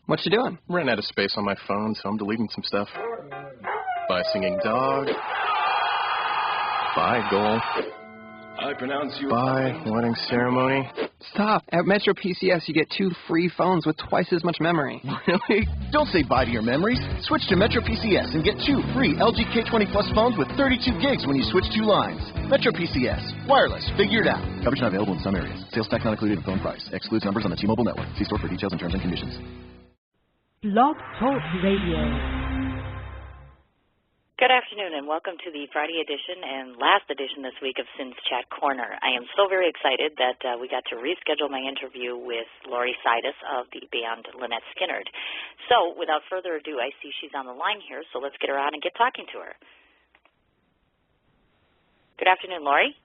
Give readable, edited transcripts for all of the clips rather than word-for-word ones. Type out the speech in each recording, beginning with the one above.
What you doing? Ran out of space on my phone, so I'm deleting some stuff. Bye, singing dog. Bye, goal. I pronounce you... Bye, wedding ceremony. Stop. At Metro PCS, you get 2 free phones with twice as much memory. Really? Don't say bye to your memories. Switch to Metro PCS and get 2 free LG K20 Plus phones with 32 gigs when you switch 2 lines. Metro PCS. Wireless. Figure it out. Coverage not available in some areas. Sales tax not included in phone price. Excludes numbers on the T-Mobile network. See store for details and terms and conditions. Blog Talk Radio. Good afternoon, and welcome to the Friday edition and last edition this week of Sin's Chat Corner. I am so very excited that we got to reschedule my interview with Laurie Sidis of the band Lynette Skynyrd. So, without further ado, I see she's on the line here, so let's get her on and get talking to her. Good afternoon, Laurie.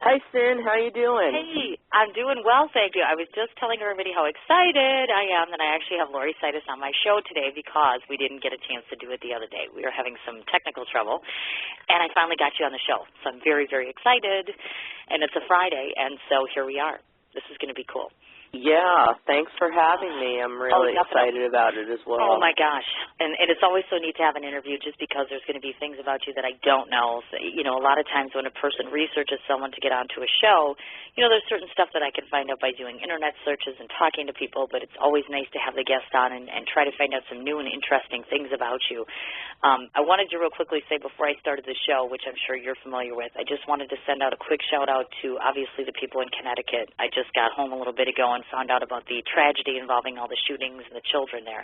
Hi, Sin. How you doing? Hey, I'm doing well, thank you. I was just telling everybody how excited I am that I actually have Laurie Sidis on my show today because we didn't get a chance to do it the other day. We were having some technical trouble, and I finally got you on the show. So I'm very, very excited, and it's a Friday, and so here we are. This is going to be cool. Yeah, thanks for having me. I'm really excited about it as well. Oh, my gosh. And it's always so neat to have an interview just because there's going to be things about you that I don't know. So, you know, a lot of times when a person researches someone to get onto a show, you know, there's certain stuff that I can find out by doing Internet searches and talking to people, but it's always nice to have the guest on and try to find out some new and interesting things about you. I wanted to real quickly say before I started the show, which I'm sure you're familiar with, I just wanted to send out a quick shout-out to, obviously, the people in Connecticut. I just got home a little bit ago and found out about the tragedy involving all the shootings and the children there.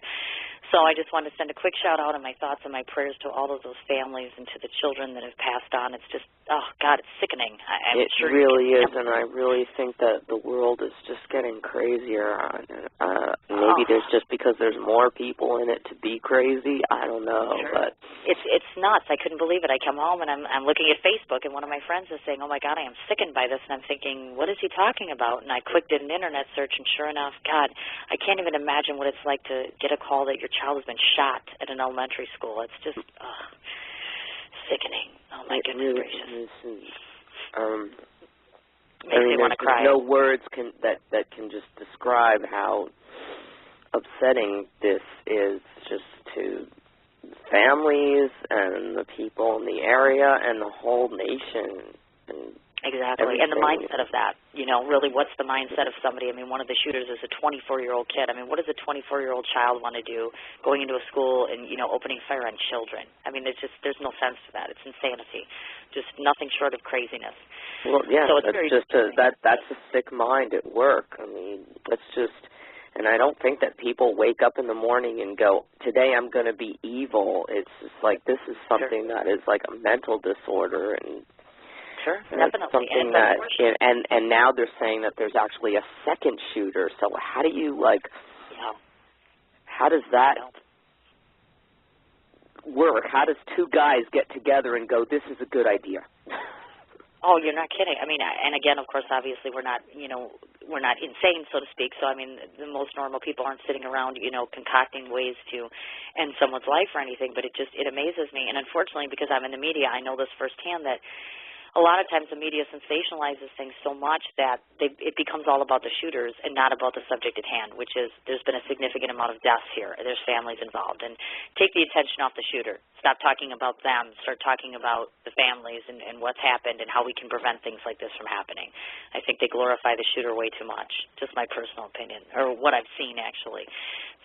So I just wanted to send a quick shout-out and my thoughts and my prayers to all of those families and to the children that have passed on. It's just, oh, God, it's sickening. It really is, and I really think that the world is just getting crazier. Maybe there's just because there's more people in it to be crazy. I don't know, but it's nuts. I couldn't believe it. I come home and I'm looking at Facebook, and one of my friends is saying, "Oh my God, I am sickened by this," and I'm thinking, "What is he talking about?" And I clicked an internet search, and sure enough, God, I can't even imagine what it's like to get a call that your child has been shot at an elementary school. It's just sickening. Oh my goodness gracious. Makes me want to cry. No words that can just describe how upsetting this is just to families and the people in the area and the whole nation. Exactly, and the mindset of that, you know, really what's the mindset of somebody? I mean, one of the shooters is a 24-year-old kid. I mean, what does a 24-year-old child want to do going into a school and, you know, opening fire on children? I mean, there's no sense to that. It's insanity, just nothing short of craziness. Well, yeah, so it's that's a sick mind at work. I mean, it's just, and I don't think that people wake up in the morning and go, today I'm going to be evil. It's just like this is something that is like a mental disorder and definitely. Something and now they're saying that there's actually a second shooter. So how do you how does that work? How does 2 guys get together and go, this is a good idea? Oh, you're not kidding. I mean, and again, of course, obviously we're not insane, so to speak. So, I mean, the most normal people aren't sitting around, you know, concocting ways to end someone's life or anything. But it amazes me. And unfortunately, because I'm in the media, I know this firsthand that a lot of times the media sensationalizes things so much that it becomes all about the shooters and not about the subject at hand, which is there's been a significant amount of deaths here. There's families involved. And take the attention off the shooter. Stop talking about them. Start talking about the families and what's happened and how we can prevent things like this from happening. I think they glorify the shooter way too much, just my personal opinion, or what I've seen, actually.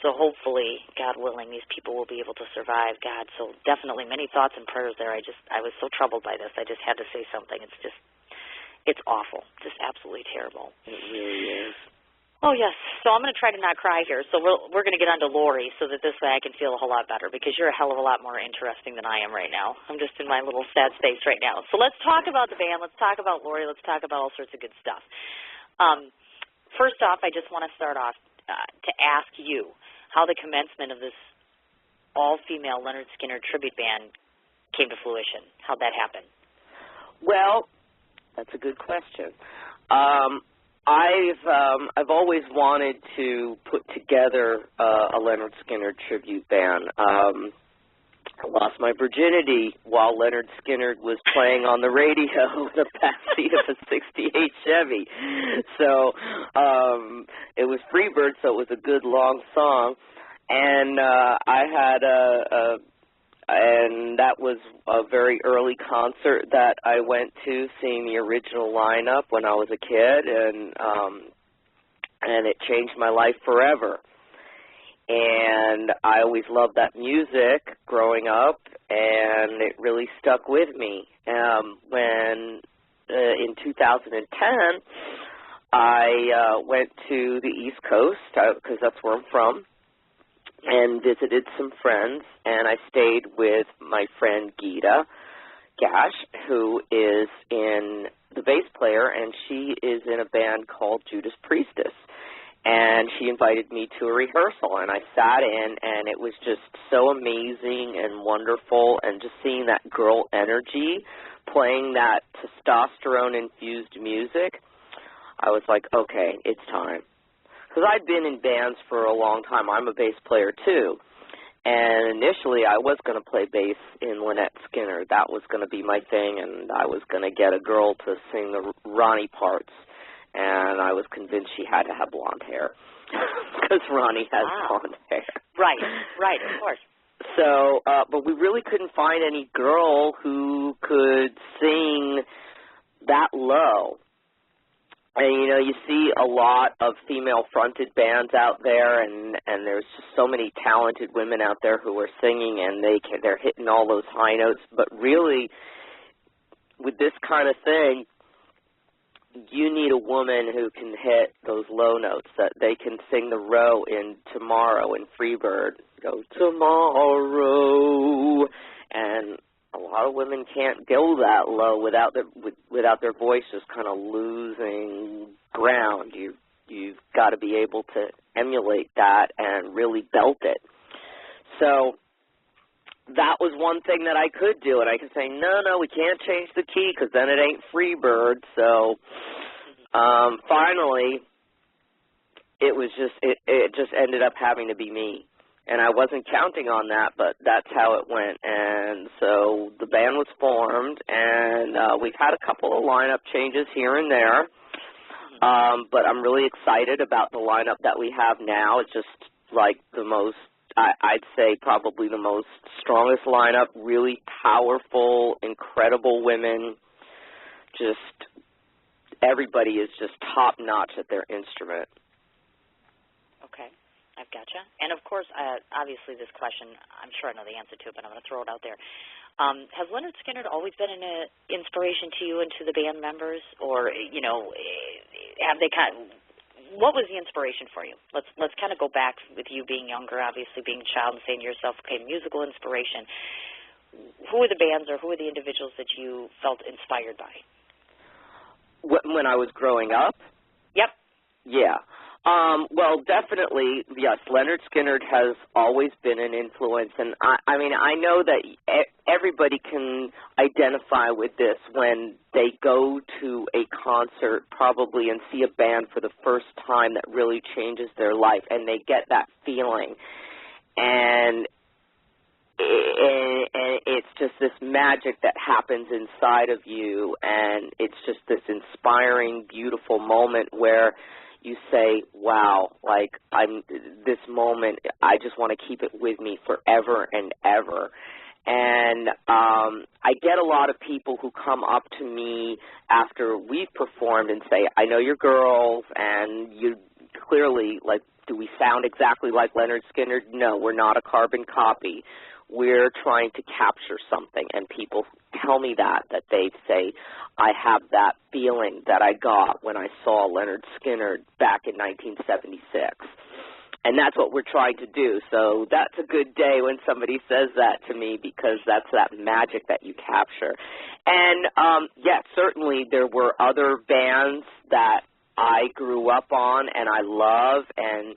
So hopefully, God willing, these people will be able to survive, God. So definitely many thoughts and prayers there. I was so troubled by this. I just had to say something. It's awful, just absolutely terrible. It really is. Oh, yes. So I'm going to try to not cry here. So we're going to get on to Laurie so that this way I can feel a whole lot better because you're a hell of a lot more interesting than I am right now. I'm just in my little sad space right now. So let's talk about the band. Let's talk about Laurie. Let's talk about all sorts of good stuff. First off, I just want to start off to ask you how the commencement of this all-female Lynyrd Skynyrd tribute band came to fruition. How'd that happen? Well, that's a good question. I've always wanted to put together a Lynyrd Skynyrd tribute band. I lost my virginity while Lynyrd Skynyrd was playing on the radio in the backseat of a '68 Chevy. So it was Freebird, so it was a good long song. And I had and that was a very early concert that I went to, seeing the original lineup when I was a kid, and it changed my life forever. And I always loved that music growing up, and it really stuck with me. When in 2010, I went to the East Coast, because that's where I'm from, and visited some friends, and I stayed with my friend Geeta Gash, who is the bass player, and she is in a band called Judas Priestess. And she invited me to a rehearsal, and I sat in, and it was just so amazing and wonderful, and just seeing that girl energy, playing that testosterone-infused music, I was like, okay, it's time. Because I'd been in bands for a long time. I'm a bass player, too. And initially, I was going to play bass in Lynette Skynyrd. That was going to be my thing, and I was going to get a girl to sing the Ronnie parts. And I was convinced she had to have blonde hair, because Ronnie has blonde hair. Right, of course. So, but we really couldn't find any girl who could sing that low. And, you know, you see a lot of female-fronted bands out there, and there's just so many talented women out there who are singing, and they're hitting all those high notes. But really, with this kind of thing, you need a woman who can hit those low notes, that they can sing the row in Tomorrow in Freebird. Go tomorrow. And a lot of women can't go that low without their voice just kind of losing ground. You've got to be able to emulate that and really belt it. So that was one thing that I could do, and I could say, no, we can't change the key because then it ain't Freebird. So finally, it just ended up having to be me. And I wasn't counting on that, but that's how it went. And so the band was formed, and we've had a couple of lineup changes here and there. But I'm really excited about the lineup that we have now. It's just like the most, I'd say probably the most strongest lineup, really powerful, incredible women. Just everybody is just top-notch at their instrument. Okay. I've gotcha. And, of course, obviously this question, I'm sure I know the answer to it, but I'm going to throw it out there. Has Lynyrd Skynyrd always been an inspiration to you and to the band members? Or, you know, have they what was the inspiration for you? Let's kind of go back with you being younger, obviously being a child, and saying to yourself, okay, musical inspiration. Who are the bands or who are the individuals that you felt inspired by? When I was growing up? Yep. Yeah. Well, definitely, yes, Lynyrd Skynyrd has always been an influence, and I mean, I know that everybody can identify with this when they go to a concert probably and see a band for the first time that really changes their life, and they get that feeling, and it's just this magic that happens inside of you, and it's just this inspiring, beautiful moment where you say, wow, like this moment, I just want to keep it with me forever and ever. And I get a lot of people who come up to me after we've performed and say, I know you're girls, and you clearly, like, do we sound exactly like Lynyrd Skynyrd? No, we're not a carbon copy. We're trying to capture something, and people tell me that they say, I have that feeling that I got when I saw Lynyrd Skynyrd back in 1976. And that's what we're trying to do. So that's a good day when somebody says that to me, because that's that magic that you capture. And, yes, certainly there were other bands that I grew up on and I love, and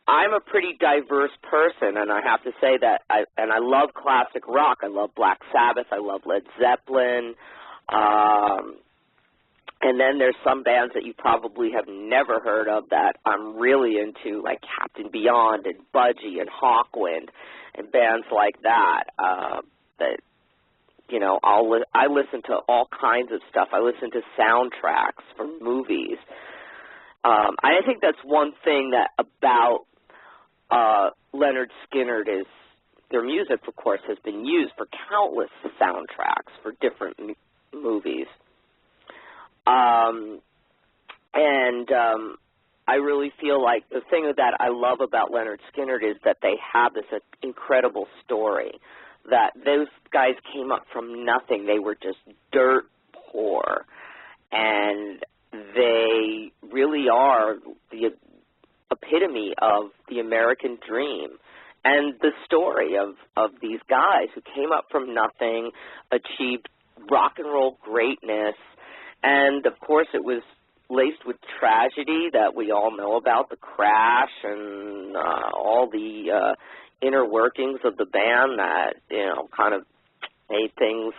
I'm a pretty diverse person, and I have to say that I love classic rock. I love Black Sabbath. I love Led Zeppelin. And then there's some bands that you probably have never heard of that I'm really into, like Captain Beyond and Budgie and Hawkwind and bands like that. That, you know, I listen to all kinds of stuff. I listen to soundtracks from movies. I think that's one thing that about Lynyrd Skynyrd their music, of course, has been used for countless soundtracks for different movies. I really feel like the thing that I love about Lynyrd Skynyrd is that they have this incredible story, that those guys came up from nothing. They were just dirt poor, and they really are the epitome of the American dream and the story of these guys who came up from nothing, achieved rock and roll greatness, and of course it was laced with tragedy that we all know about, the crash and all the inner workings of the band that, kind of made things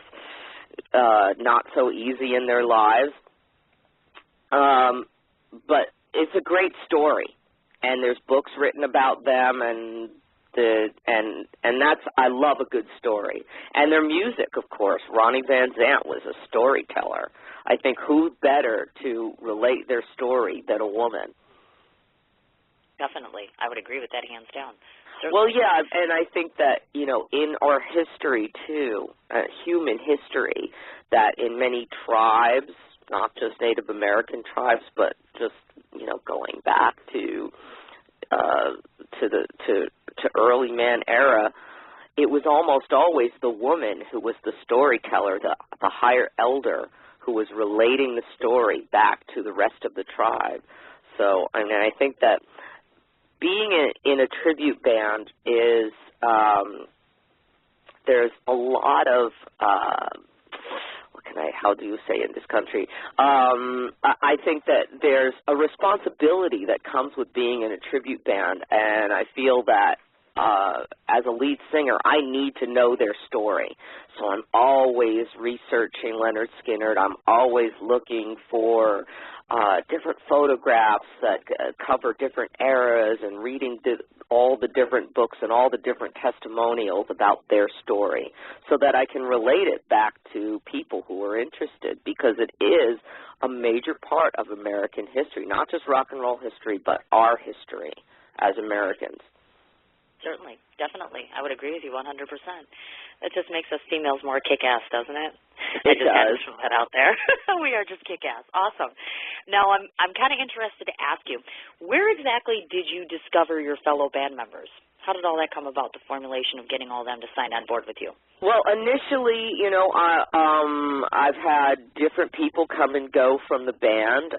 not so easy in their lives. But it's a great story, and there's books written about them, and that's, I love a good story. And their music, of course. Ronnie Van Zant was a storyteller. I think who better to relate their story than a woman? Definitely. I would agree with that hands down. Certainly. Well, yeah, and I think that, in our history, too, human history, that in many tribes, not just Native American tribes, but just, going back to early man era, it was almost always the woman who was the storyteller, the higher elder, who was relating the story back to the rest of the tribe. So, I think that being in a tribute band is, there's a lot of, how do you say in this country? I think that there's a responsibility that comes with being in a tribute band, and I feel that as a lead singer, I need to know their story. So I'm always researching Lynyrd Skynyrd. I'm always looking for different photographs that cover different eras and reading all the different books and all the different testimonials about their story so that I can relate it back to people who are interested, because it is a major part of American history, not just rock and roll history, but our history as Americans. Certainly, definitely. I would agree with you 100%. It just makes us females more kick-ass, doesn't it? I just had to throw that out there. We are just kick-ass. Awesome. Now, I'm kind of interested to ask you, where exactly did you discover your fellow band members? How did all that come about, the formulation of getting all of them to sign on board with you? Well, initially, I've had different people come and go from the band.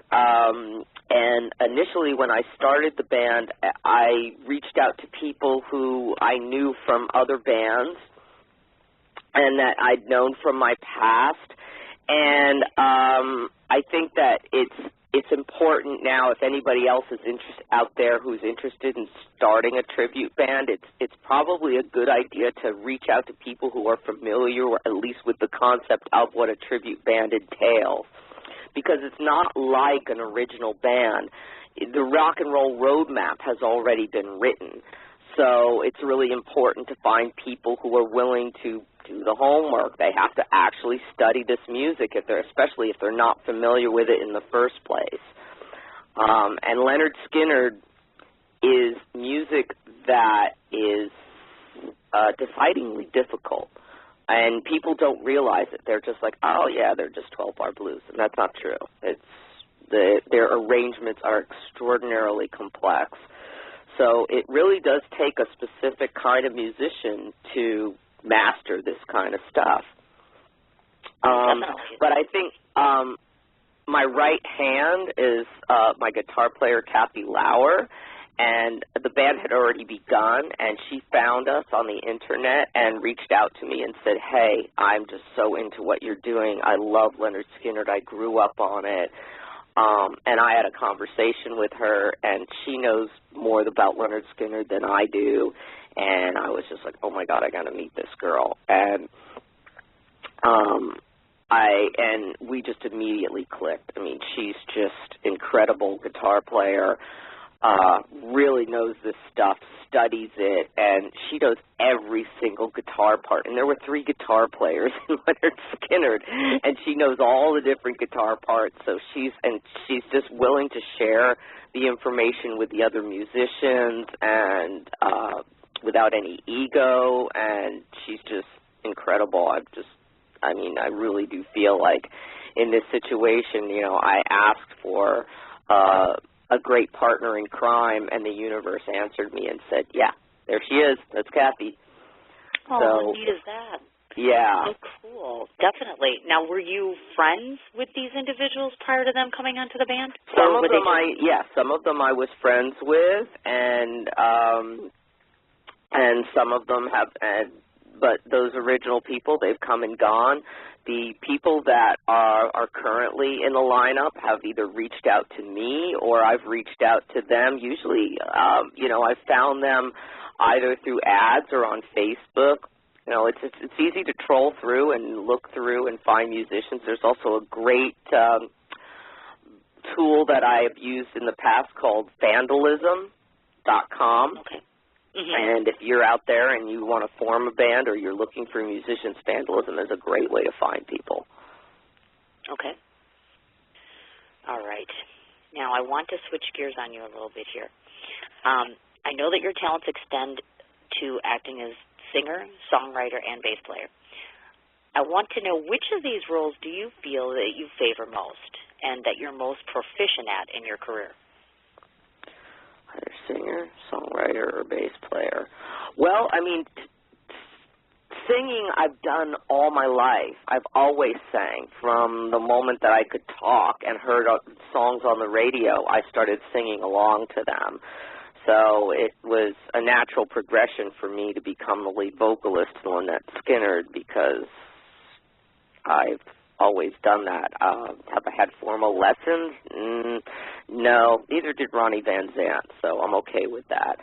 And initially, when I started the band, I reached out to people who I knew from other bands and that I'd known from my past. And I think that it's important now, if anybody else is out there who's interested in starting a tribute band, it's probably a good idea to reach out to people who are familiar, or at least with the concept of what a tribute band entails. Because it's not like an original band. The rock and roll roadmap has already been written. So it's really important to find people who are willing to do the homework. They have to actually study this music, especially if they're not familiar with it in the first place. And Lynyrd Skynyrd is music that is decidingly difficult. And people don't realize it. They're just like, oh, yeah, they're just 12-bar blues. And that's not true. Their arrangements are extraordinarily complex. So it really does take a specific kind of musician to master this kind of stuff. But I think my right hand is my guitar player, Kathy Lauer. And the band had already begun, and she found us on the Internet and reached out to me and said, hey, I'm just so into what you're doing. I love Lynyrd Skynyrd. I grew up on it. And I had a conversation with her, and she knows more about Lynyrd Skynyrd than I do. And I was just like, oh, my God, I got to meet this girl. And we just immediately clicked. I mean, she's just incredible guitar player. Really knows this stuff, studies it, and she knows every single guitar part. And there were 3 guitar players in Lynyrd Skynyrd, and she knows all the different guitar parts. So she's just willing to share the information with the other musicians and without any ego, and she's just incredible. I really do feel like in this situation, you know, I asked for a great partner in crime, and the universe answered me and said, yeah, there she is. That's Kathy. Oh, how neat is that? Yeah. Oh, cool. Definitely. Now, were you friends with these individuals prior to them coming onto the band? Some of them I was friends with, and some of them have, but those original people, they've come and gone. The people that are currently in the lineup have either reached out to me or I've reached out to them. Usually, you know, I've found them either through ads or on Facebook. You know, it's easy to troll through and look through and find musicians. There's also a great tool that I have used in the past called vandalism.com. Okay. And if you're out there and you want to form a band or you're looking for musicians, Vandalism is a great way to find people. Okay. All right. Now, I want to switch gears on you a little bit here. I know that your talents extend to acting as singer, songwriter, and bass player. I want to know, which of these roles do you feel that you favor most and that you're most proficient at in your career? Either singer, songwriter, or bass player. Well, I mean, singing I've done all my life. I've always sang. From the moment that I could talk and heard songs on the radio, I started singing along to them. So it was a natural progression for me to become the lead vocalist in Lynette Skynyrd, because I've always done that. Have I had formal lessons? No, neither did Ronnie Van Zant, so I'm okay with that.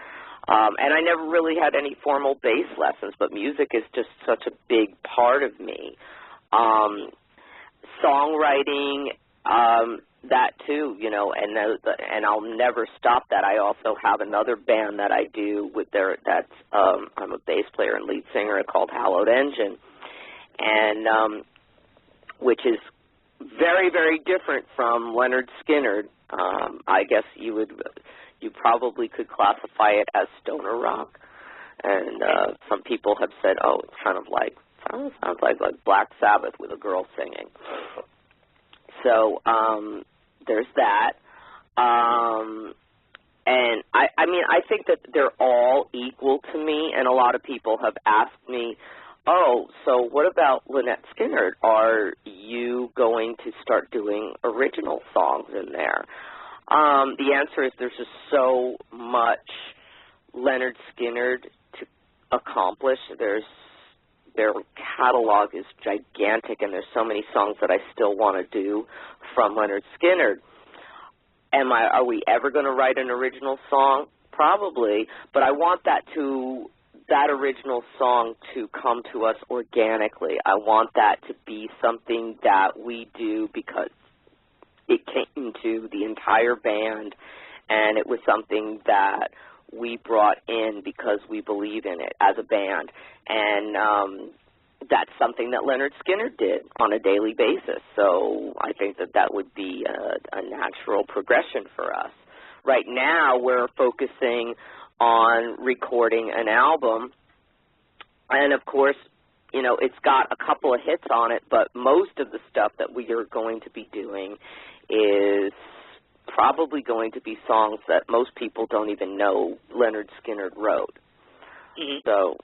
And I never really had any formal bass lessons, but music is just such a big part of me. Songwriting, that too, you know, and I'll never stop that. I also have another band that I do with I'm a bass player and lead singer called Hallowed Engine, and which is very, very different from Lynyrd Skynyrd. I guess you probably could classify it as stoner rock, and some people have said, oh, it's sounds like Black Sabbath with a girl singing. So there's that. And I mean, I think that they're all equal to me, and a lot of people have asked me, oh, so what about Lynette Skynyrd? Are you going to start doing original songs in there? The answer is there's just so much Lynyrd Skynyrd to accomplish. Their catalog is gigantic, and there's so many songs that I still want to do from Lynyrd Skynyrd. Are we ever going to write an original song? Probably, but I want that original song to come to us organically. I want that to be something that we do because it came to the entire band, and it was something that we brought in because we believe in it as a band. And that's something that Lynyrd Skynyrd did on a daily basis. So I think that would be a natural progression for us. Right now we're focusing on recording an album, and of course, you know, it's got a couple of hits on it, but most of the stuff that we are going to be doing is probably going to be songs that most people don't even know Lynyrd Skynyrd wrote. Mm-hmm. So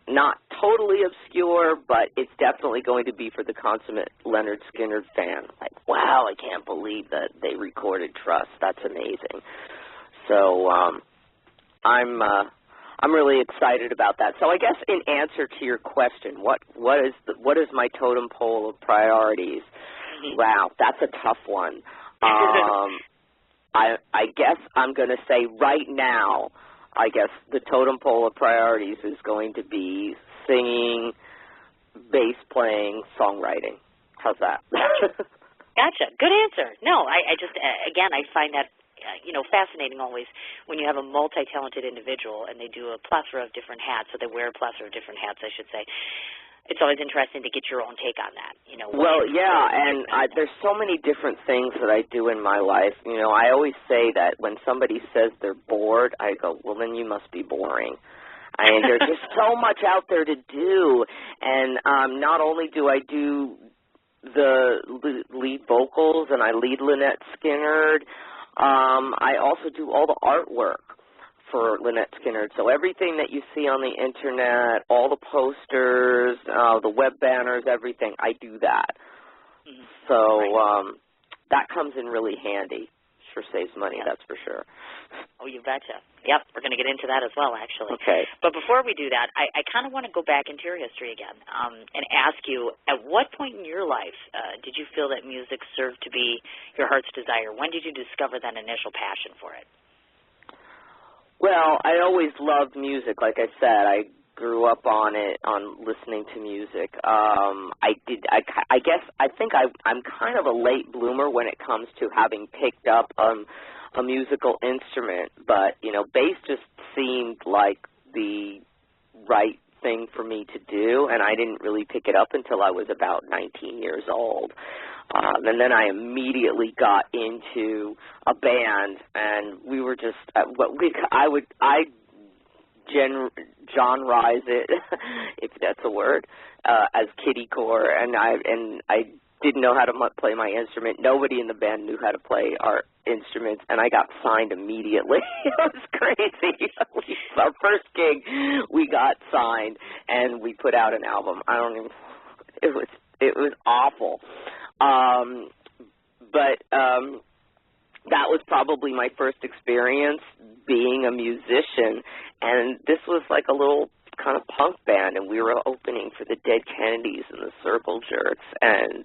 not totally obscure, but it's definitely going to be for the consummate Lynyrd Skynyrd fan. Like, wow, I can't believe that they recorded Trust. That's amazing. So I'm really excited about that. So I guess in answer to your question, what is my totem pole of priorities? Mm-hmm. Wow, that's a tough one. I guess I'm going to say right now, I guess the totem pole of priorities is going to be singing, bass playing, songwriting. How's that? Gotcha. Good answer. No, I just, again, I find that fascinating always when you have a multi-talented individual and they do a plethora of different hats, or they wear a plethora of different hats, I should say. it's always interesting to get your own take on that. Well, yeah, and there's so many different things that I do in my life. I always say that when somebody says they're bored, I go, well, then you must be boring. I mean, there's just so much out there to do, and not only do I do the lead vocals and I lead Lynette Skynyrd, I also do all the artwork for Lynette Skynyrd. So everything that you see on the Internet, all the posters, the web banners, everything, I do that. Mm-hmm. So that comes in really handy. Sure saves money, that's for sure. Oh, you betcha. Yep, we're going to get into that as well, actually. Okay. But before we do that, I kind of want to go back into your history again and ask you, at what point in your life did you feel that music served to be your heart's desire? When did you discover that initial passion for it? Well, I always loved music. Like I said, I grew up on listening to music. I think I'm kind of a late bloomer when it comes to having picked up a musical instrument, but bass just seemed like the right thing for me to do, and I didn't really pick it up until I was about 19 years old. And then I immediately got into a band, and we were just genreize it, if that's a word, as kiddiecore, and I didn't know how to play my instrument. Nobody in the band knew how to play our instruments, and I got signed immediately. It was crazy. Our first gig, we got signed, and we put out an album. It was awful. But that was probably my first experience being a musician, and this was like a little kind of punk band, and we were opening for the Dead Kennedys and the Circle Jerks and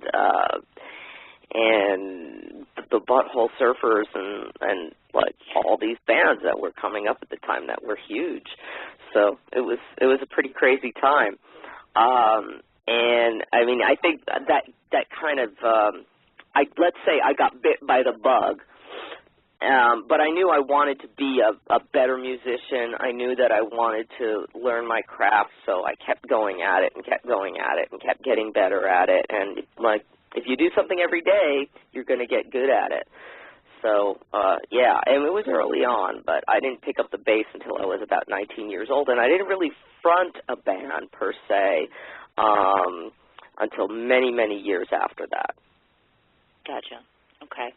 the Butthole Surfers and like all these bands that were coming up at the time that were huge. So it was a pretty crazy time. And I mean, I think that kind of let's say I got bit by the bug. But I knew I wanted to be a better musician. I knew that I wanted to learn my craft, so I kept going at it and kept going at it and kept getting better at it. And, like, if you do something every day, you're going to get good at it. So, yeah, and it was early on, but I didn't pick up the bass until I was about 19 years old, and I didn't really front a band, per se, until many, many years after that. Gotcha. Okay.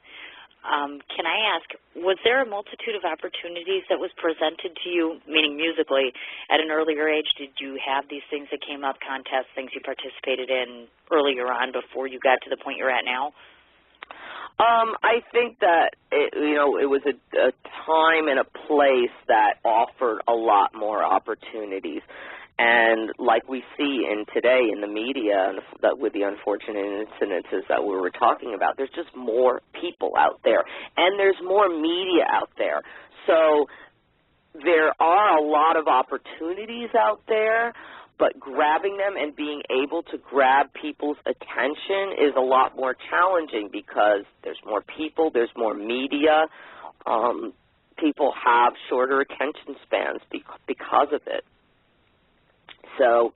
Can I ask, was there a multitude of opportunities that was presented to you, meaning musically, at an earlier age? Did you have these things that came up, contests, things you participated in earlier on before you got to the point you're at now? I think that, it was a time and a place that offered a lot more opportunities. And like we see today in the media, that with the unfortunate incidences that we were talking about, there's just more people out there, and there's more media out there. So there are a lot of opportunities out there, but grabbing them and being able to grab people's attention is a lot more challenging because there's more people, there's more media. People have shorter attention spans because of it. So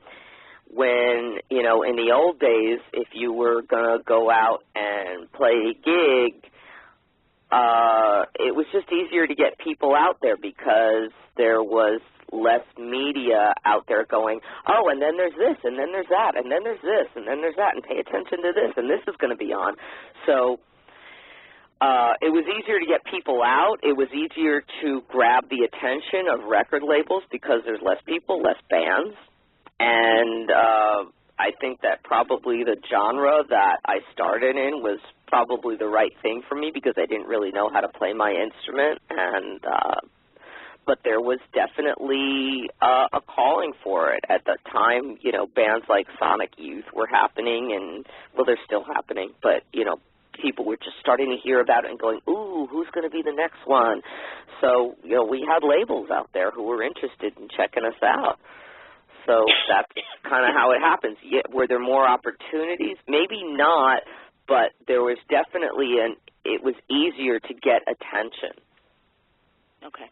when, in the old days, if you were going to go out and play a gig, it was just easier to get people out there because there was less media out there going, oh, and then there's this, and then there's that, and then there's this, and then there's that, and pay attention to this, and this is going to be on. So it was easier to get people out. It was easier to grab the attention of record labels because there's less people, less bands. And I think that probably the genre that I started in was probably the right thing for me because I didn't really know how to play my instrument. And but there was definitely a calling for it. At the time, bands like Sonic Youth were happening, and, well, they're still happening. But, people were just starting to hear about it and going, ooh, who's going to be the next one? So, we had labels out there who were interested in checking us out. So that's kind of how it happens. Were there more opportunities? Maybe not, but there was definitely it was easier to get attention. Okay,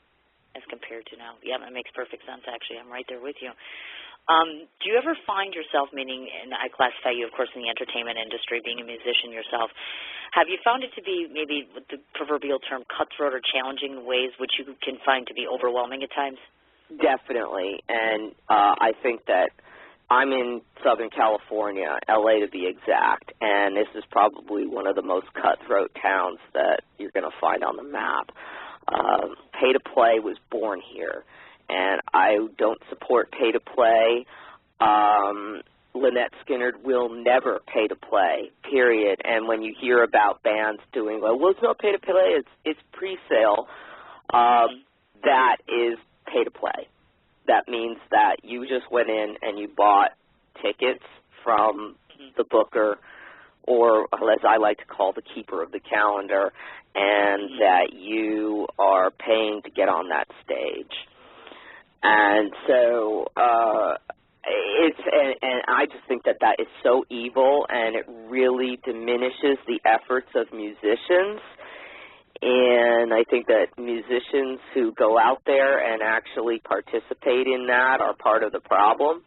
as compared to now. Yeah, that makes perfect sense, actually. I'm right there with you. Do you ever find yourself, meaning, and I classify you, of course, in the entertainment industry, being a musician yourself, have you found it to be maybe with the proverbial term cutthroat or challenging ways which you can find to be overwhelming at times? Definitely, and I think that I'm in Southern California, LA to be exact, and this is probably one of the most cutthroat towns that you're going to find on the map. Pay-to-play was born here, and I don't support pay-to-play. Lynette Skynyrd will never pay-to-play, period. And when you hear about bands doing, well, it's not pay-to-play, it's pre-sale, that is pay-to-play. That means that you just went in and you bought tickets from the booker, or as I like to call the keeper of the calendar, and that you are paying to get on that stage. And so and I just think that is so evil, and it really diminishes the efforts of musicians. And I think that musicians who go out there and actually participate in that are part of the problem.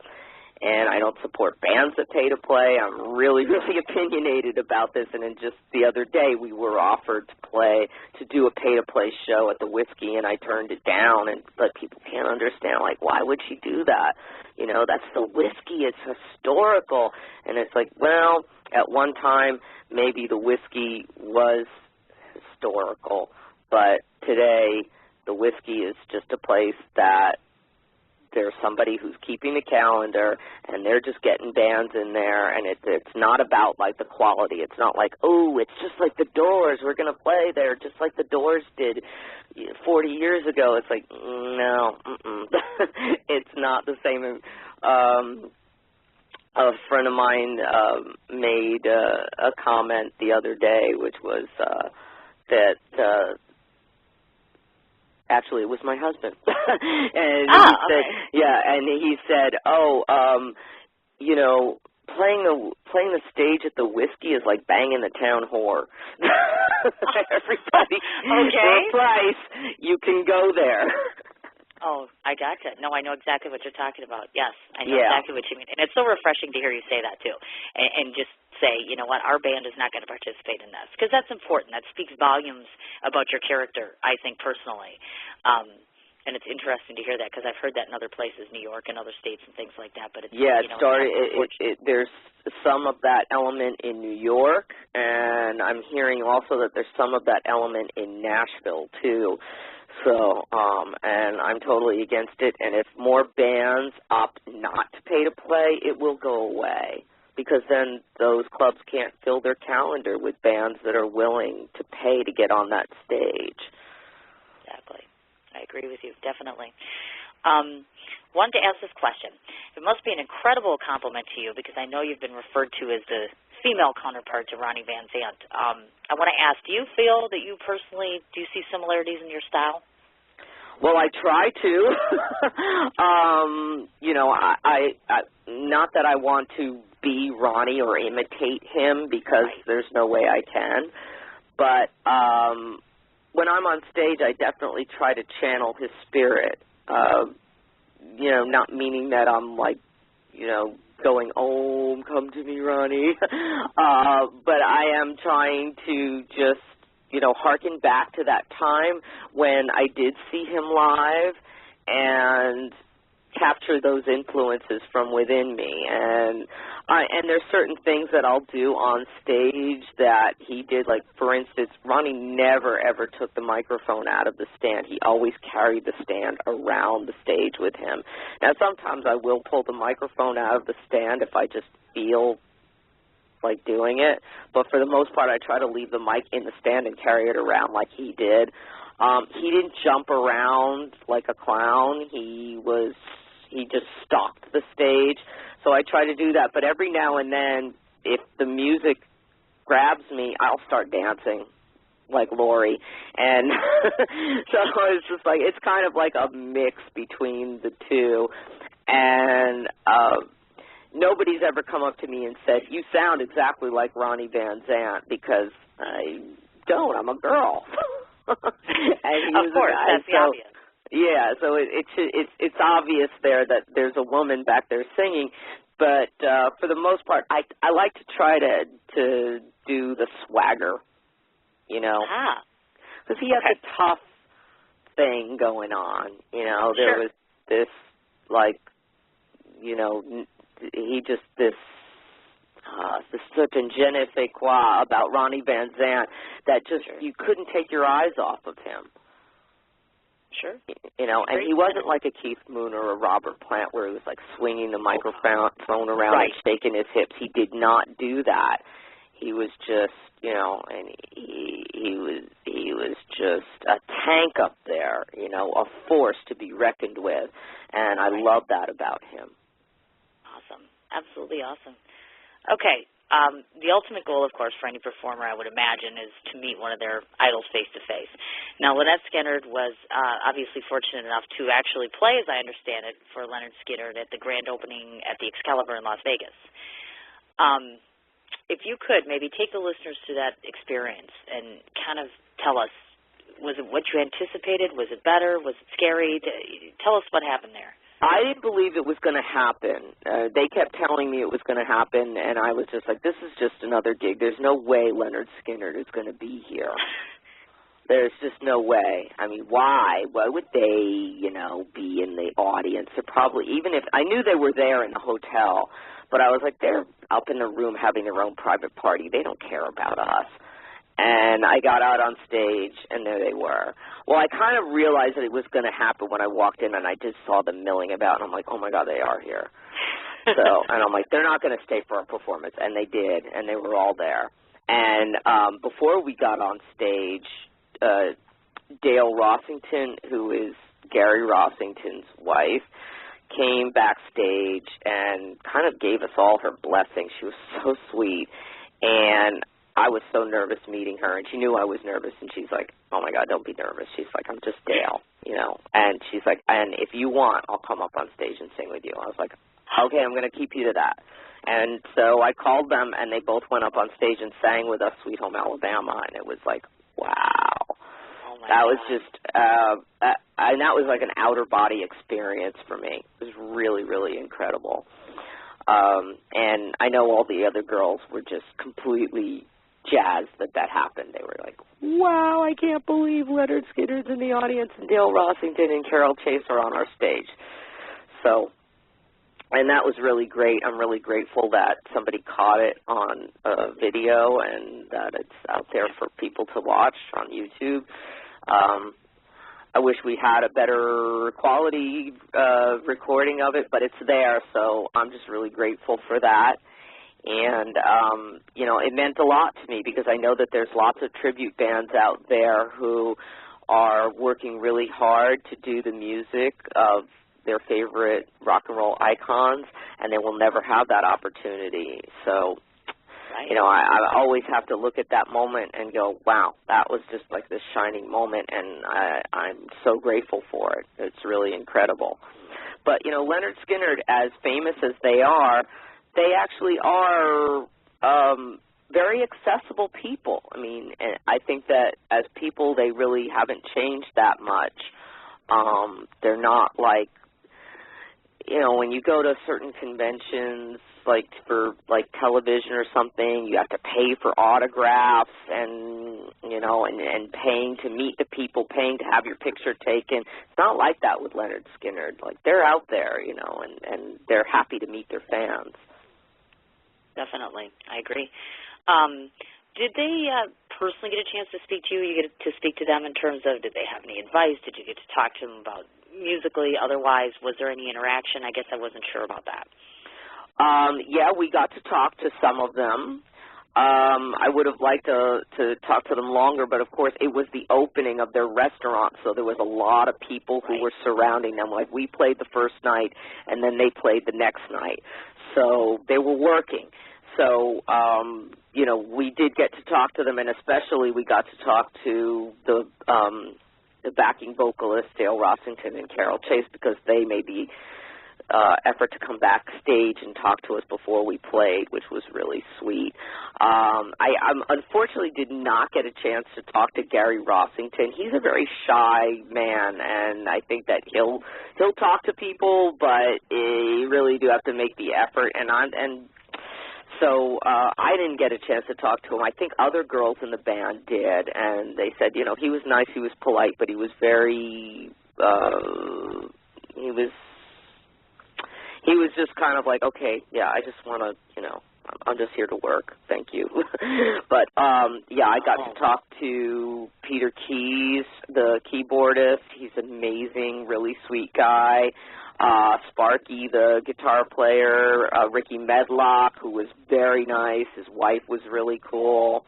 And I don't support bands that pay to play. I'm really, really opinionated about this. And then just the other day, we were offered to do a pay-to-play show at the Whiskey, and I turned it down. But people can't understand, like, why would she do that? You know, that's the Whiskey. It's historical. And it's like, well, at one time, maybe the Whiskey was historical. But today, the Whiskey is just a place that there's somebody who's keeping the calendar, and they're just getting bands in there, and it's not about, like, the quality. It's not like, oh, it's just like the Doors. We're going to play there just like the Doors did 40 years ago. It's like, no, it's not the same. A friend of mine made a comment the other day, which was that actually, it was my husband. And he said, yeah, and he said, you know, playing the stage at the Whiskey is like banging the town whore. Everybody, for a price, you can go there. Oh, I gotcha. No, I know exactly what you're talking about. Yes, I know exactly what you mean. And it's so refreshing to hear you say that, too, and just say, you know what, our band is not going to participate in this, because that's important. That speaks volumes about your character, I think, personally. And it's interesting to hear that, because I've heard that in other places, New York and other states and things like that. But it's, there's some of that element in New York, and I'm hearing also that there's some of that element in Nashville, too. So, and I'm totally against it. And if more bands opt not to pay to play, it will go away, because then those clubs can't fill their calendar with bands that are willing to pay to get on that stage. Exactly. I agree with you, definitely. Wanted to ask this question. It must be an incredible compliment to you, because I know you've been referred to as the female counterpart to Ronnie Van Zant. I want to ask, do you feel that you personally do see similarities in your style? Well, I try to. You know, I not that I want to be Ronnie or imitate him, because there's no way I can. But when I'm on stage, I definitely try to channel his spirit. You know, not meaning that I'm like, you know, going, oh, come to me, Ronnie. But I am trying to just, you know, harken back to that time when I did see him live and capture those influences from within me. And there's certain things that I'll do on stage that he did. Like, for instance, Ronnie never, ever took the microphone out of the stand. He always carried the stand around the stage with him. Now, sometimes I will pull the microphone out of the stand if I just feel like doing it. But for the most part, I try to leave the mic in the stand and carry it around like he did. He didn't jump around like a clown. He just stalked the stage. So I try to do that. But every now and then, if the music grabs me, I'll start dancing like Laurie. And so it's just like, it's kind of like a mix between the two. And nobody's ever come up to me and said, you sound exactly like Ronnie Van Zant, because I don't. I'm a girl. And he of course, that's the obvious. Yeah, so it's obvious there that there's a woman back there singing, but for the most part, I like to try to do the swagger, you know, because he has a tough thing going on, you know. There was this, like, you know, he just this certain je ne sais quoi about Ronnie Van Zant that just you couldn't take your eyes off of him. Sure. You know, and he wasn't like a Keith Moon or a Robert Plant where he was like swinging the microphone around and shaking his hips. He did not do that. He was just, you know, and he was just a tank up there, you know, a force to be reckoned with, and I love that about him. Awesome. Absolutely awesome. Okay. The ultimate goal, of course, for any performer, I would imagine, is to meet one of their idols face-to-face. Now, Lynette Skynyrd was obviously fortunate enough to actually play, as I understand it, for Lynyrd Skynyrd at the grand opening at the Excalibur in Las Vegas. If you could, maybe take the listeners to that experience and kind of tell us, was it what you anticipated? Was it better? Was it scary? Tell us what happened there. I didn't believe it was going to happen. They kept telling me it was going to happen, and I was just like, this is just another gig. There's no way Lynyrd Skynyrd is going to be here. There's just no way. I mean, why? Why would they, you know, be in the audience? They're probably, even if, I knew they were there in the hotel, but I was like, they're up in the room having their own private party. They don't care about us. And I got out on stage, and there they were. Well, I kind of realized that it was going to happen when I walked in, and I just saw them milling about, and I'm like, oh, my God, they are here. So, and I'm like, they're not going to stay for our performance, and they did, and they were all there. And before we got on stage, Dale Rossington, who is Gary Rossington's wife, came backstage and kind of gave us all her blessing. She was so sweet, and I was so nervous meeting her, and she knew I was nervous, and she's like, oh, my God, don't be nervous. She's like, I'm just Dale, you know. And she's like, and if you want, I'll come up on stage and sing with you. I was like, okay, I'm going to keep you to that. And so I called them, and they both went up on stage and sang with us Sweet Home Alabama, and it was like, wow. Oh my that God. was just, and that was like an outer body experience for me. It was really, really incredible. And I know all the other girls were just completely jazzed that happened. They were like, wow, I can't believe Lynyrd Skynyrd's in the audience and Dale Rossington and Carol Chase are on our stage. So, and that was really great. I'm really grateful that somebody caught it on video and that it's out there for people to watch on YouTube. I wish we had a better quality recording of it, but it's there, so I'm just really grateful for that. And, you know, it meant a lot to me because I know that there's lots of tribute bands out there who are working really hard to do the music of their favorite rock and roll icons, and they will never have that opportunity. So, you know, I always have to look at that moment and go, wow, that was just like this shining moment, and I'm so grateful for it. It's really incredible. But, you know, Lynyrd Skynyrd, as famous as they are, they actually are very accessible people. I mean, I think that as people, they really haven't changed that much. They're not like, you know, when you go to certain conventions, like for like television or something, you have to pay for autographs and, you know, and paying to meet the people, paying to have your picture taken. It's not like that with Lynyrd Skynyrd. Like, they're out there, you know, and they're happy to meet their fans. Definitely. I agree. Did they personally get a chance to speak to you? You get to speak to them in terms of, did they have any advice? Did you get to talk to them about musically? Otherwise, was there any interaction? I guess I wasn't sure about that. Yeah, we got to talk to some of them. I would have liked to talk to them longer, but of course it was the opening of their restaurant, so there was a lot of people who were surrounding them. Like, we played the first night, and then they played the next night. So they were working. So, you know, we did get to talk to them, and especially we got to talk to the backing vocalists, Dale Rossington and Carol Chase, because they may be effort to come backstage and talk to us before we played, which was really sweet. I unfortunately did not get a chance to talk to Gary Rossington. He's a very shy man, and I think that he'll talk to people, but you really do have to make the effort. So I didn't get a chance to talk to him. I think other girls in the band did, and they said, you know, he was nice, he was polite, but he was very, he was just kind of like, okay, yeah, I just want to, you know, I'm just here to work. Thank you. But, yeah, I got to talk to Peter Keys, the keyboardist. He's amazing, really sweet guy. Sparky, the guitar player. Ricky Medlock, who was very nice. His wife was really cool.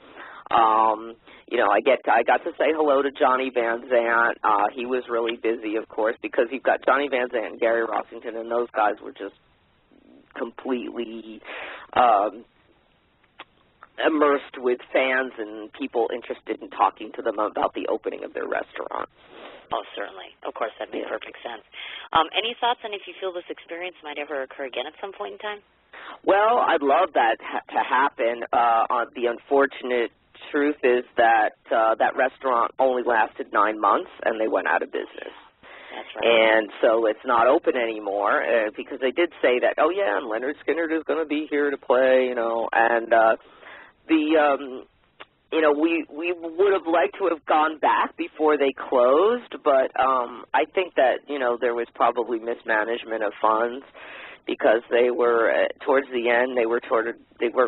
You know, I got to say hello to Johnny Van Zant. He was really busy, of course, because you've got Johnny Van Zant and Gary Rossington, and those guys were just completely immersed with fans and people interested in talking to them about the opening of their restaurant. Oh, certainly. Of course, that makes perfect sense. Any thoughts on if you feel this experience might ever occur again at some point in time? Well, I'd love that to happen. The unfortunate truth is that that restaurant only lasted 9 months, and they went out of business. That's right. And so it's not open anymore because they did say that, oh, yeah, and Lynyrd Skynyrd is going to be here to play, you know, and you know, we would have liked to have gone back before they closed, but I think that, you know, there was probably mismanagement of funds because they were, towards the end, they weren't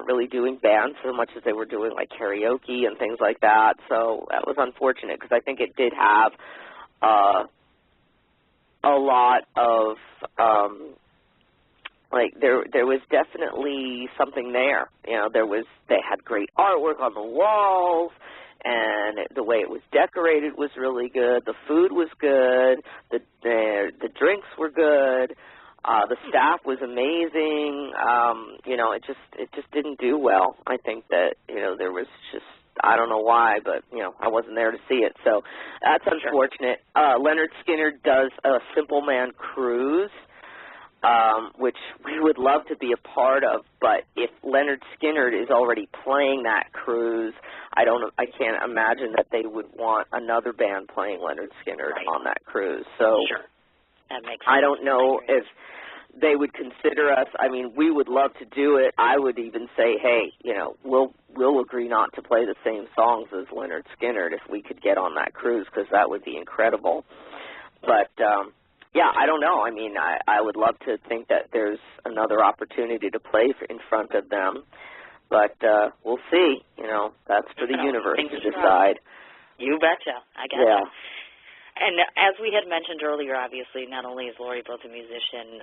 really doing bands so much as they were doing, like, karaoke and things like that. So that was unfortunate because I think it did have a lot of, like, there was definitely something there. You know, they had great artwork on the walls, and the way it was decorated was really good. The food was good. The drinks were good. The staff was amazing. You know, it just didn't do well. I think that, you know, there was just, I don't know why, but, you know, I wasn't there to see it. So that's unfortunate. Lynyrd Skynyrd does a Simple Man cruise, which we would love to be a part of, but if Lynyrd Skynyrd is already playing that cruise, I can't imagine that they would want another band playing Lynyrd Skynyrd on that cruise. So that makes sense. I don't know if they would consider us. I mean, we would love to do it. I would even say, hey, you know, we'll agree not to play the same songs as Lynyrd Skynyrd if we could get on that cruise, because that would be incredible. But yeah, I don't know. I mean, I would love to think that there's another opportunity to play in front of them, but we'll see. You know, that's for the universe to decide. You betcha. I got you. And as we had mentioned earlier, obviously, not only is Laurie both a musician,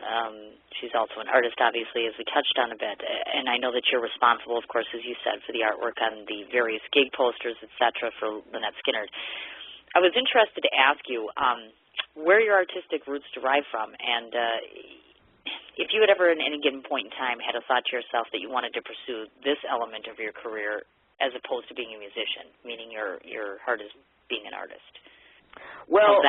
she's also an artist, obviously, as we touched on a bit. And I know that you're responsible, of course, as you said, for the artwork on the various gig posters, et cetera, for Lynette Skynyrd. I was interested to ask you where your artistic roots derive from, and if you had ever, at any given point in time, had a thought to yourself that you wanted to pursue this element of your career as opposed to being a musician, meaning your heart is being an artist. Well,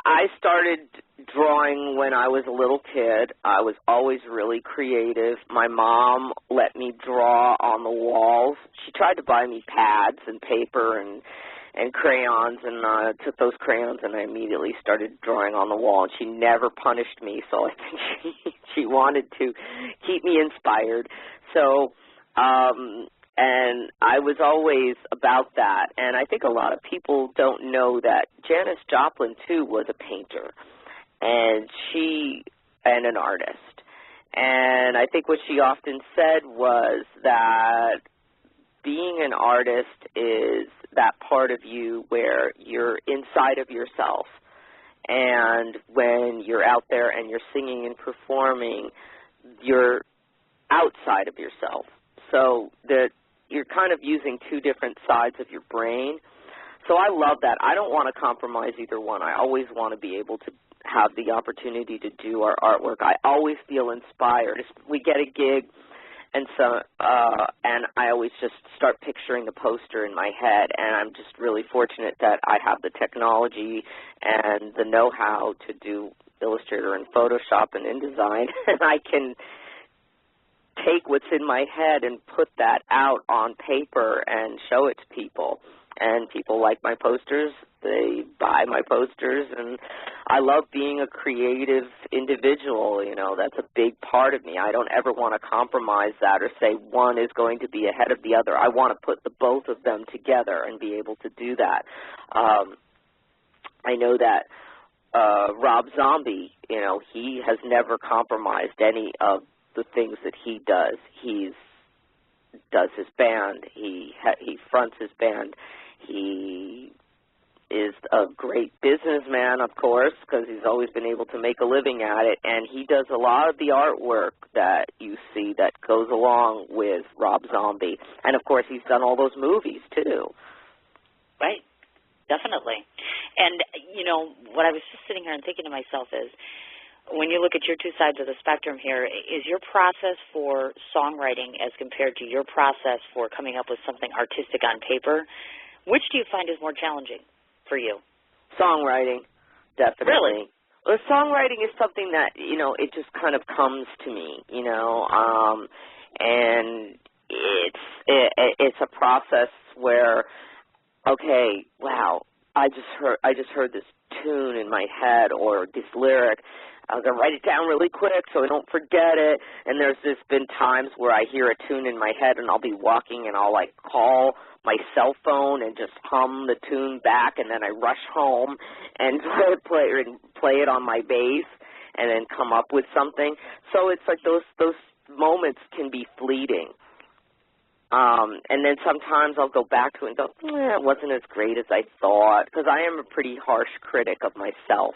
I started drawing when I was a little kid. I was always really creative. My mom let me draw on the walls. She tried to buy me pads and paper and crayons, and I took those crayons and I immediately started drawing on the wall, and she never punished me, so I think she wanted to keep me inspired. So, and I was always about that, and I think a lot of people don't know that Janis Joplin, too, was a painter, and an artist. And I think what she often said was that being an artist is that part of you where you're inside of yourself, and when you're out there and you're singing and performing, you're outside of yourself. So that you're kind of using two different sides of your brain. So I love that. I don't want to compromise either one. I always want to be able to have the opportunity to do our artwork. I always feel inspired. If we get a gig, and I always just start picturing the poster in my head, and I'm just really fortunate that I have the technology and the know-how to do Illustrator and Photoshop and InDesign, and I can take what's in my head and put that out on paper and show it to people. And people like my posters, they buy my posters, and I love being a creative individual. You know, that's a big part of me. I don't ever want to compromise that or say one is going to be ahead of the other. I want to put the both of them together and be able to do that. I know that Rob Zombie, you know, he has never compromised any of the things that he does. He does his band. He fronts his band. He is a great businessman, of course, because he's always been able to make a living at it, and he does a lot of the artwork that you see that goes along with Rob Zombie. And, of course, he's done all those movies, too. Right. Definitely. And, you know, what I was just sitting here and thinking to myself is, when you look at your two sides of the spectrum here, is your process for songwriting as compared to your process for coming up with something artistic on paper, which do you find is more challenging for you? Songwriting, definitely. Really? Well, songwriting is something that, you know, it just kind of comes to me, you know, and it's a process where, okay, wow, I just heard this tune in my head or this lyric. I'm going to write it down really quick so I don't forget it. And there's just been times where I hear a tune in my head and I'll be walking and I'll, like, call my cell phone and just hum the tune back, and then I rush home and play it on my bass and then come up with something. So it's like those moments can be fleeting. And then sometimes I'll go back to it and go, it wasn't as great as I thought, because I am a pretty harsh critic of myself.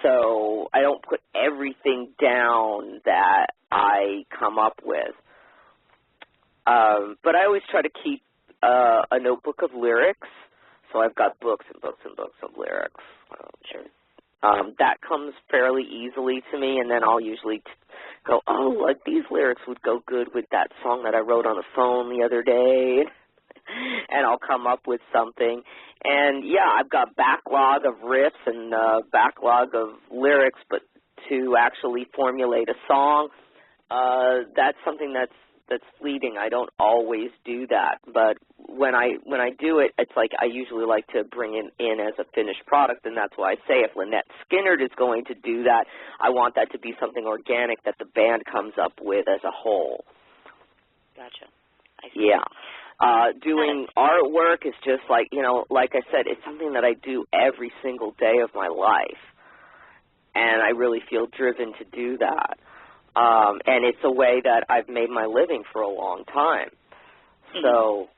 So I don't put everything down that I come up with. But I always try to keep a notebook of lyrics. So I've got books and books and books of lyrics. Sure. That comes fairly easily to me, and then I'll usually go, oh, like these lyrics would go good with that song that I wrote on the phone the other day. And I'll come up with something. And, yeah, I've got backlog of riffs and backlog of lyrics, but to actually formulate a song, that's something that's fleeting. I don't always do that. But when I do it, it's like I usually like to bring it in as a finished product, and that's why I say if Lynette Skynyrd is going to do that, I want that to be something organic that the band comes up with as a whole. Gotcha. I see. Yeah. Doing artwork is just like, you know, like I said, it's something that I do every single day of my life, and I really feel driven to do that. And it's a way that I've made my living for a long time. So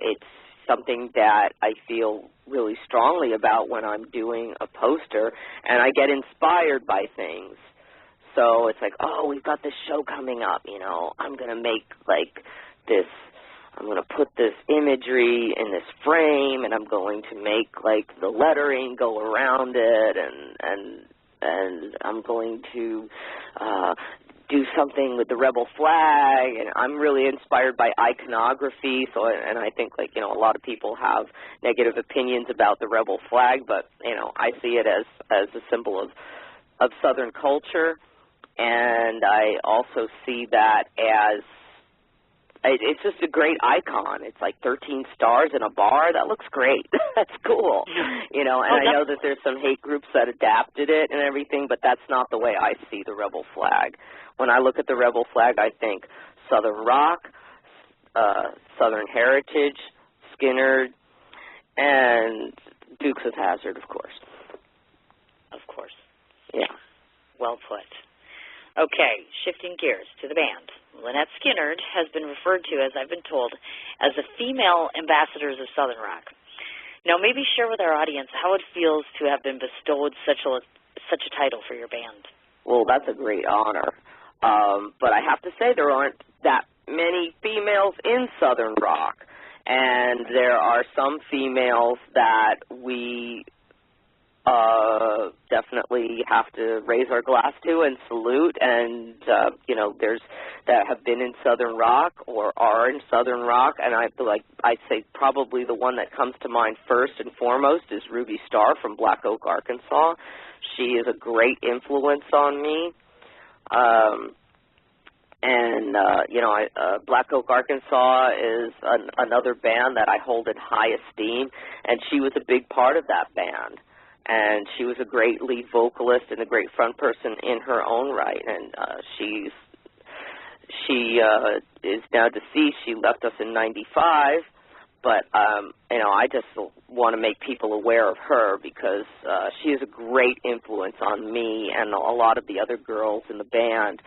it's something that I feel really strongly about when I'm doing a poster, and I get inspired by things. So it's like, oh, we've got this show coming up, you know, I'm going to make like this, I'm going to put this imagery in this frame, and I'm going to make like the lettering go around it, and I'm going to do something with the rebel flag, and I'm really inspired by iconography. So, and I think, like, you know, a lot of people have negative opinions about the rebel flag, but, you know, I see it as a symbol of Southern culture, and I also see that as it's just a great icon. It's like 13 stars in a bar. That looks great. That's cool. You know, and I know that there's some hate groups that adapted it and everything, but that's not the way I see the rebel flag. When I look at the rebel flag, I think Southern rock, Southern heritage, Skynyrd, and Dukes of Hazzard, of course. Of course. Yeah. Well put. Okay, shifting gears to the band. Lynette Skynyrd has been referred to, as I've been told, as the female ambassadors of Southern rock. Now, maybe share with our audience how it feels to have been bestowed such a title for your band. Well, that's a great honor. But I have to say there aren't that many females in Southern rock, and there are some females that we definitely have to raise our glass to and salute, and you know, there's that have been in Southern rock or are in Southern rock, and I'd say probably the one that comes to mind first and foremost is Ruby Starr from Black Oak, Arkansas. She is a great influence on me. Black Oak, Arkansas is another band that I hold in high esteem, and she was a big part of that band. And she was a great lead vocalist and a great front person in her own right. And she is now deceased. She left us in '95. But, I just want to make people aware of her because she is a great influence on me, and a lot of the other girls in the band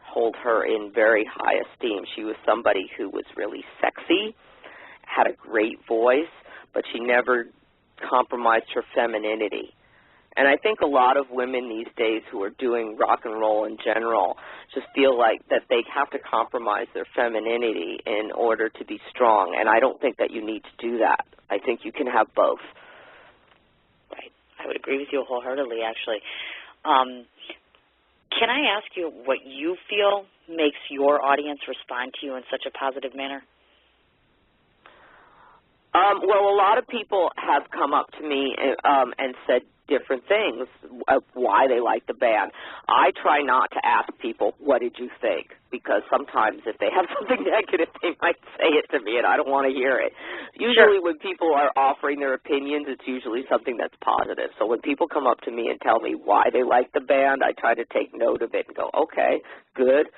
hold her in very high esteem. She was somebody who was really sexy, had a great voice, but she never compromised her femininity. And I think a lot of women these days who are doing rock and roll in general just feel like that they have to compromise their femininity in order to be strong. And I don't think that you need to do that. I think you can have both. Right. I would agree with you wholeheartedly, actually. Can I ask you what you feel makes your audience respond to you in such a positive manner? Well, a lot of people have come up to me and said different things of why they like the band. I try not to ask people, what did you think? Because sometimes if they have something negative, they might say it to me, and I don't want to hear it. Usually when people are offering their opinions, it's usually something that's positive. So when people come up to me and tell me why they like the band, I try to take note of it and go, okay, good.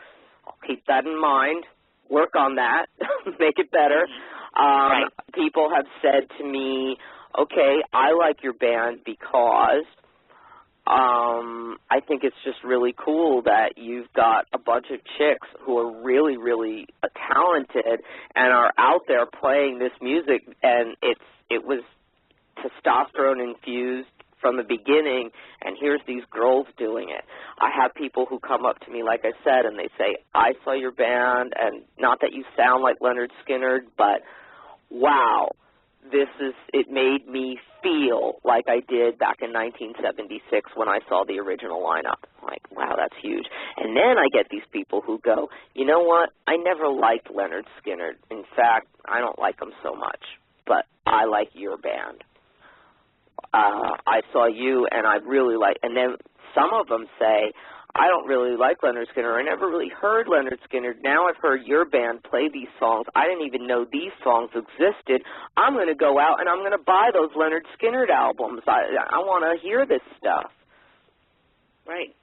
I'll keep that in mind, work on that, make it better. Right. People have said to me, okay, I like your band because I think it's just really cool that you've got a bunch of chicks who are really, really talented and are out there playing this music, and it was testosterone infused from the beginning, and here's these girls doing it. I have people who come up to me, like I said, and they say, I saw your band, and not that you sound like Lynyrd Skynyrd, but wow, it made me feel like I did back in 1976 when I saw the original lineup. Like, wow, that's huge. And then I get these people who go, you know what, I never liked Lynyrd Skynyrd. In fact, I don't like him so much, but I like your band. I saw you, and I really like, and then some of them say, I don't really like Lynyrd Skynyrd. I never really heard Lynyrd Skynyrd. Now I've heard your band play these songs. I didn't even know these songs existed. I'm going to go out and I'm going to buy those Lynyrd Skynyrd albums. I want to hear this stuff. Right.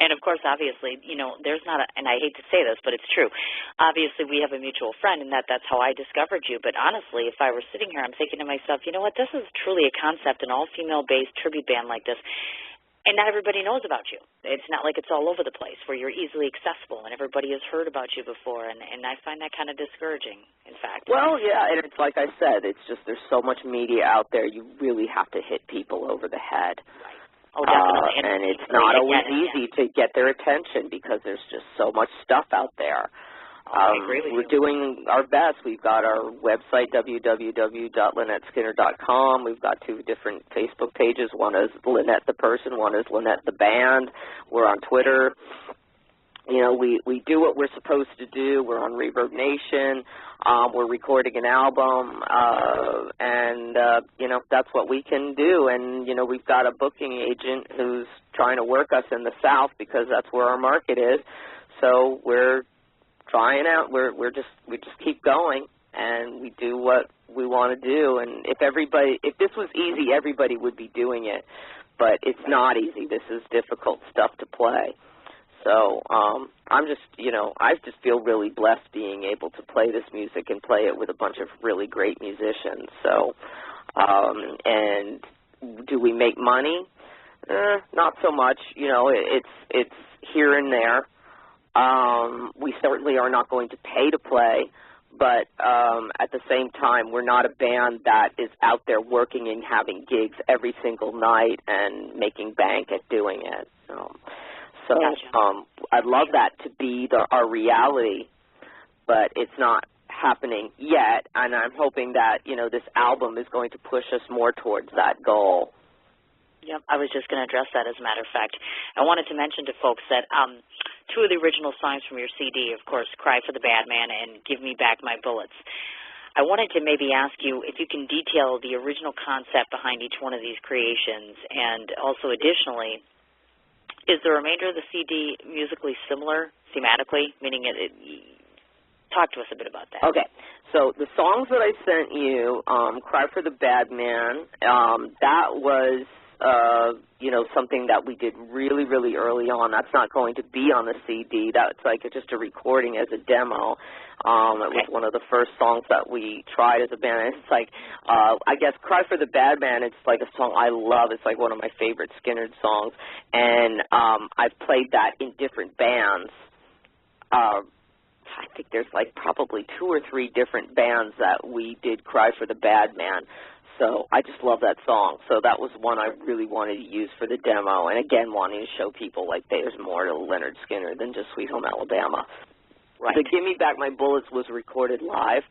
And, of course, obviously, there's not and I hate to say this, but it's true. Obviously, we have a mutual friend, and that's how I discovered you. But, honestly, if I were sitting here, I'm thinking to myself, you know what, this is truly a concept, an all-female-based tribute band like this. And not everybody knows about you. It's not like it's all over the place where you're easily accessible and everybody has heard about you before, and I find that kind of discouraging, in fact. Well, yeah, and it's like I said, it's just there's so much media out there, you really have to hit people over the head. Right. Oh, definitely. And it's not always easy to get their attention because there's just so much stuff out there. We're doing our best. We've got our website, www.LynetteSkynyrd.com. We've got 2 different Facebook pages. One is Lynette the person, one is Lynette the band. We're on Twitter. We do what we're supposed to do. We're on Reverb Nation. We're recording an album, and that's what we can do. And, we've got a booking agent who's trying to work us in the South because that's where our market is. So we're trying out. We just keep going, and we do what we want to do. And if this was easy, everybody would be doing it. But it's not easy. This is difficult stuff to play. So I just feel really blessed being able to play this music and play it with a bunch of really great musicians. So, and do we make money? Not so much. It's here and there. We certainly are not going to pay to play, but at the same time, we're not a band that is out there working and having gigs every single night and making bank at doing it. So I'd love that to be our reality, but it's not happening yet, and I'm hoping that, this album is going to push us more towards that goal. Yep, I was just going to address that, as a matter of fact. I wanted to mention to folks that 2 of the original songs from your CD, of course, Cry for the Bad Man and Give Me Back My Bullets. I wanted to maybe ask you if you can detail the original concept behind each one of these creations, and also additionally, is the remainder of the CD musically similar, thematically, meaning talk to us a bit about that. Okay. So the songs that I sent you, Cry for the Bad Man, that was, something that we did really, really early on. That's not going to be on the CD. That's like just a recording as a demo. It was one of the first songs that we tried as a band. It's like, I guess Cry for the Bad Man, it's like a song I love. It's like one of my favorite Skynyrd songs. And I've played that in different bands. I think there's like probably 2 or 3 different bands that we did Cry for the Bad Man. So I just love that song. So that was one I really wanted to use for the demo. And again, wanting to show people like there's more to Lynyrd Skynyrd than just Sweet Home Alabama. Right. The Give Me Back My Bullets was recorded live.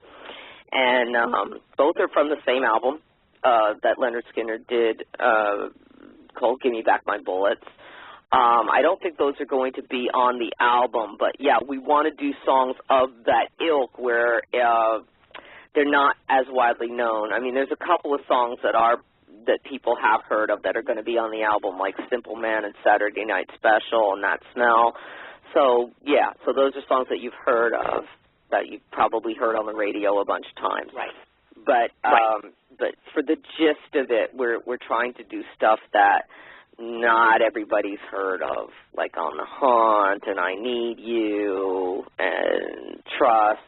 And both are from the same album that Lynyrd Skynyrd did called Give Me Back My Bullets. I don't think those are going to be on the album, but yeah, we want to do songs of that ilk where they're not as widely known. I mean, there's a couple of songs that people have heard of that are going to be on the album, like Simple Man and Saturday Night Special and That Smell. So yeah, so those are songs that you've heard of, that you've probably heard on the radio a bunch of times. Right. But for the gist of it, we're trying to do stuff that not everybody's heard of, like On the Hunt and I Need You and Trust.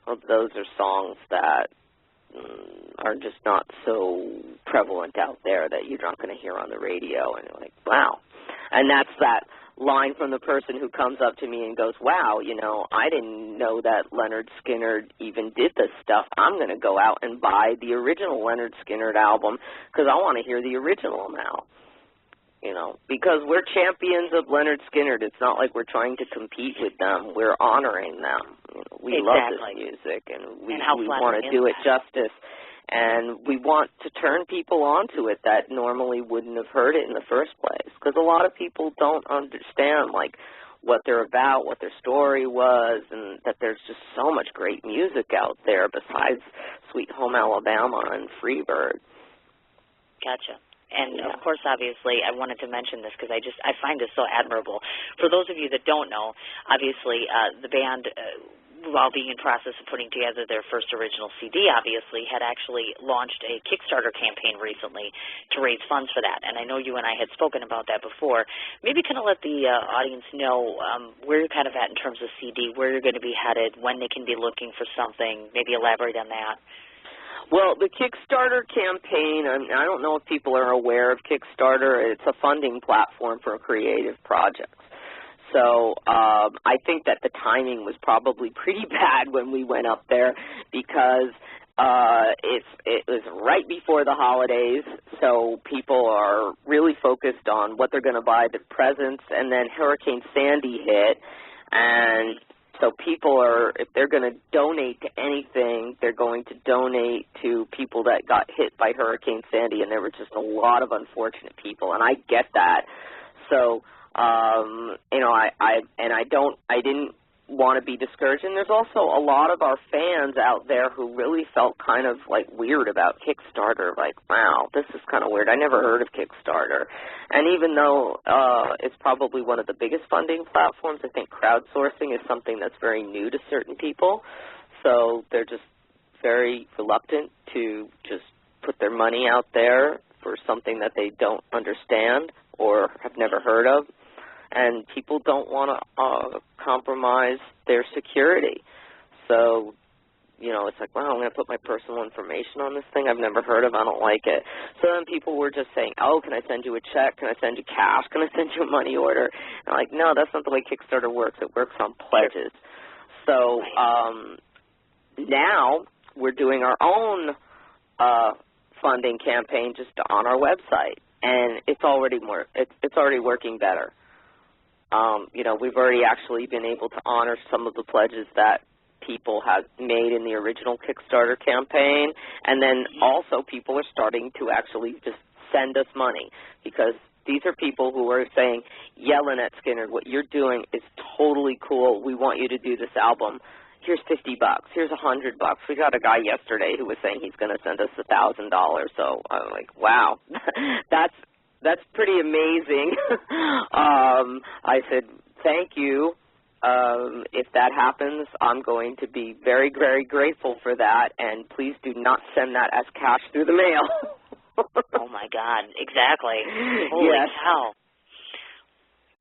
Well, those are songs that are just not so prevalent out there that you're not going to hear on the radio. And you're like, wow. And that's that line from the person who comes up to me and goes, wow, I didn't know that Lynyrd Skynyrd even did this stuff. I'm going to go out and buy the original Lynyrd Skynyrd album because I want to hear the original now. Because we're champions of Lynyrd Skynyrd. It's not like we're trying to compete with them. We're honoring them. We love this music, and we want to do it justice. And we want to turn people onto it that normally wouldn't have heard it in the first place. Because a lot of people don't understand, like, what they're about, what their story was, and that there's just so much great music out there besides Sweet Home Alabama and Freebird. Gotcha. And, of course, obviously, I wanted to mention this because I find this so admirable. For those of you that don't know, obviously, the band, while being in process of putting together their first original CD, obviously, had actually launched a Kickstarter campaign recently to raise funds for that. And I know you and I had spoken about that before. Maybe kind of let the audience know where you're kind of at in terms of CD, where you're going to be headed, when they can be looking for something. Maybe elaborate on that. Well, the Kickstarter campaign, I don't know if people are aware of Kickstarter. It's a funding platform for creative projects. So I think that the timing was probably pretty bad when we went up there because it was right before the holidays, so people are really focused on what they're going to buy, the presents, and then Hurricane Sandy hit, and so people are, if they're going to donate to anything, they're going to donate to people that got hit by Hurricane Sandy, and there were just a lot of unfortunate people, and I get that. So, I didn't want to be discouraged, and there's also a lot of our fans out there who really felt kind of like weird about Kickstarter, like, wow, this is kind of weird. I never heard of Kickstarter. And even though it's probably one of the biggest funding platforms, I think crowdsourcing is something that's very new to certain people, so they're just very reluctant to just put their money out there for something that they don't understand or have never heard of. And people don't want to compromise their security. So, it's like, wow, I'm going to put my personal information on this thing I've never heard of. I don't like it. So then people were just saying, oh, can I send you a check? Can I send you cash? Can I send you a money order? And I'm like, no, that's not the way Kickstarter works. It works on pledges. So now we're doing our own funding campaign just on our website. And it's already working better. We've already actually been able to honor some of the pledges that people have made in the original Kickstarter campaign, and then also people are starting to actually just send us money because these are people who are saying, yeah, Lynette Skynyrd, what you're doing is totally cool. We want you to do this album. here's $50, here's $100. We got a guy yesterday who was saying he's going to send us $1,000. So I'm like, wow, that's pretty amazing. I said, thank you. If that happens, I'm going to be very, very grateful for that, and please do not send that as cash through the mail. Oh, my God, exactly. Holy cow.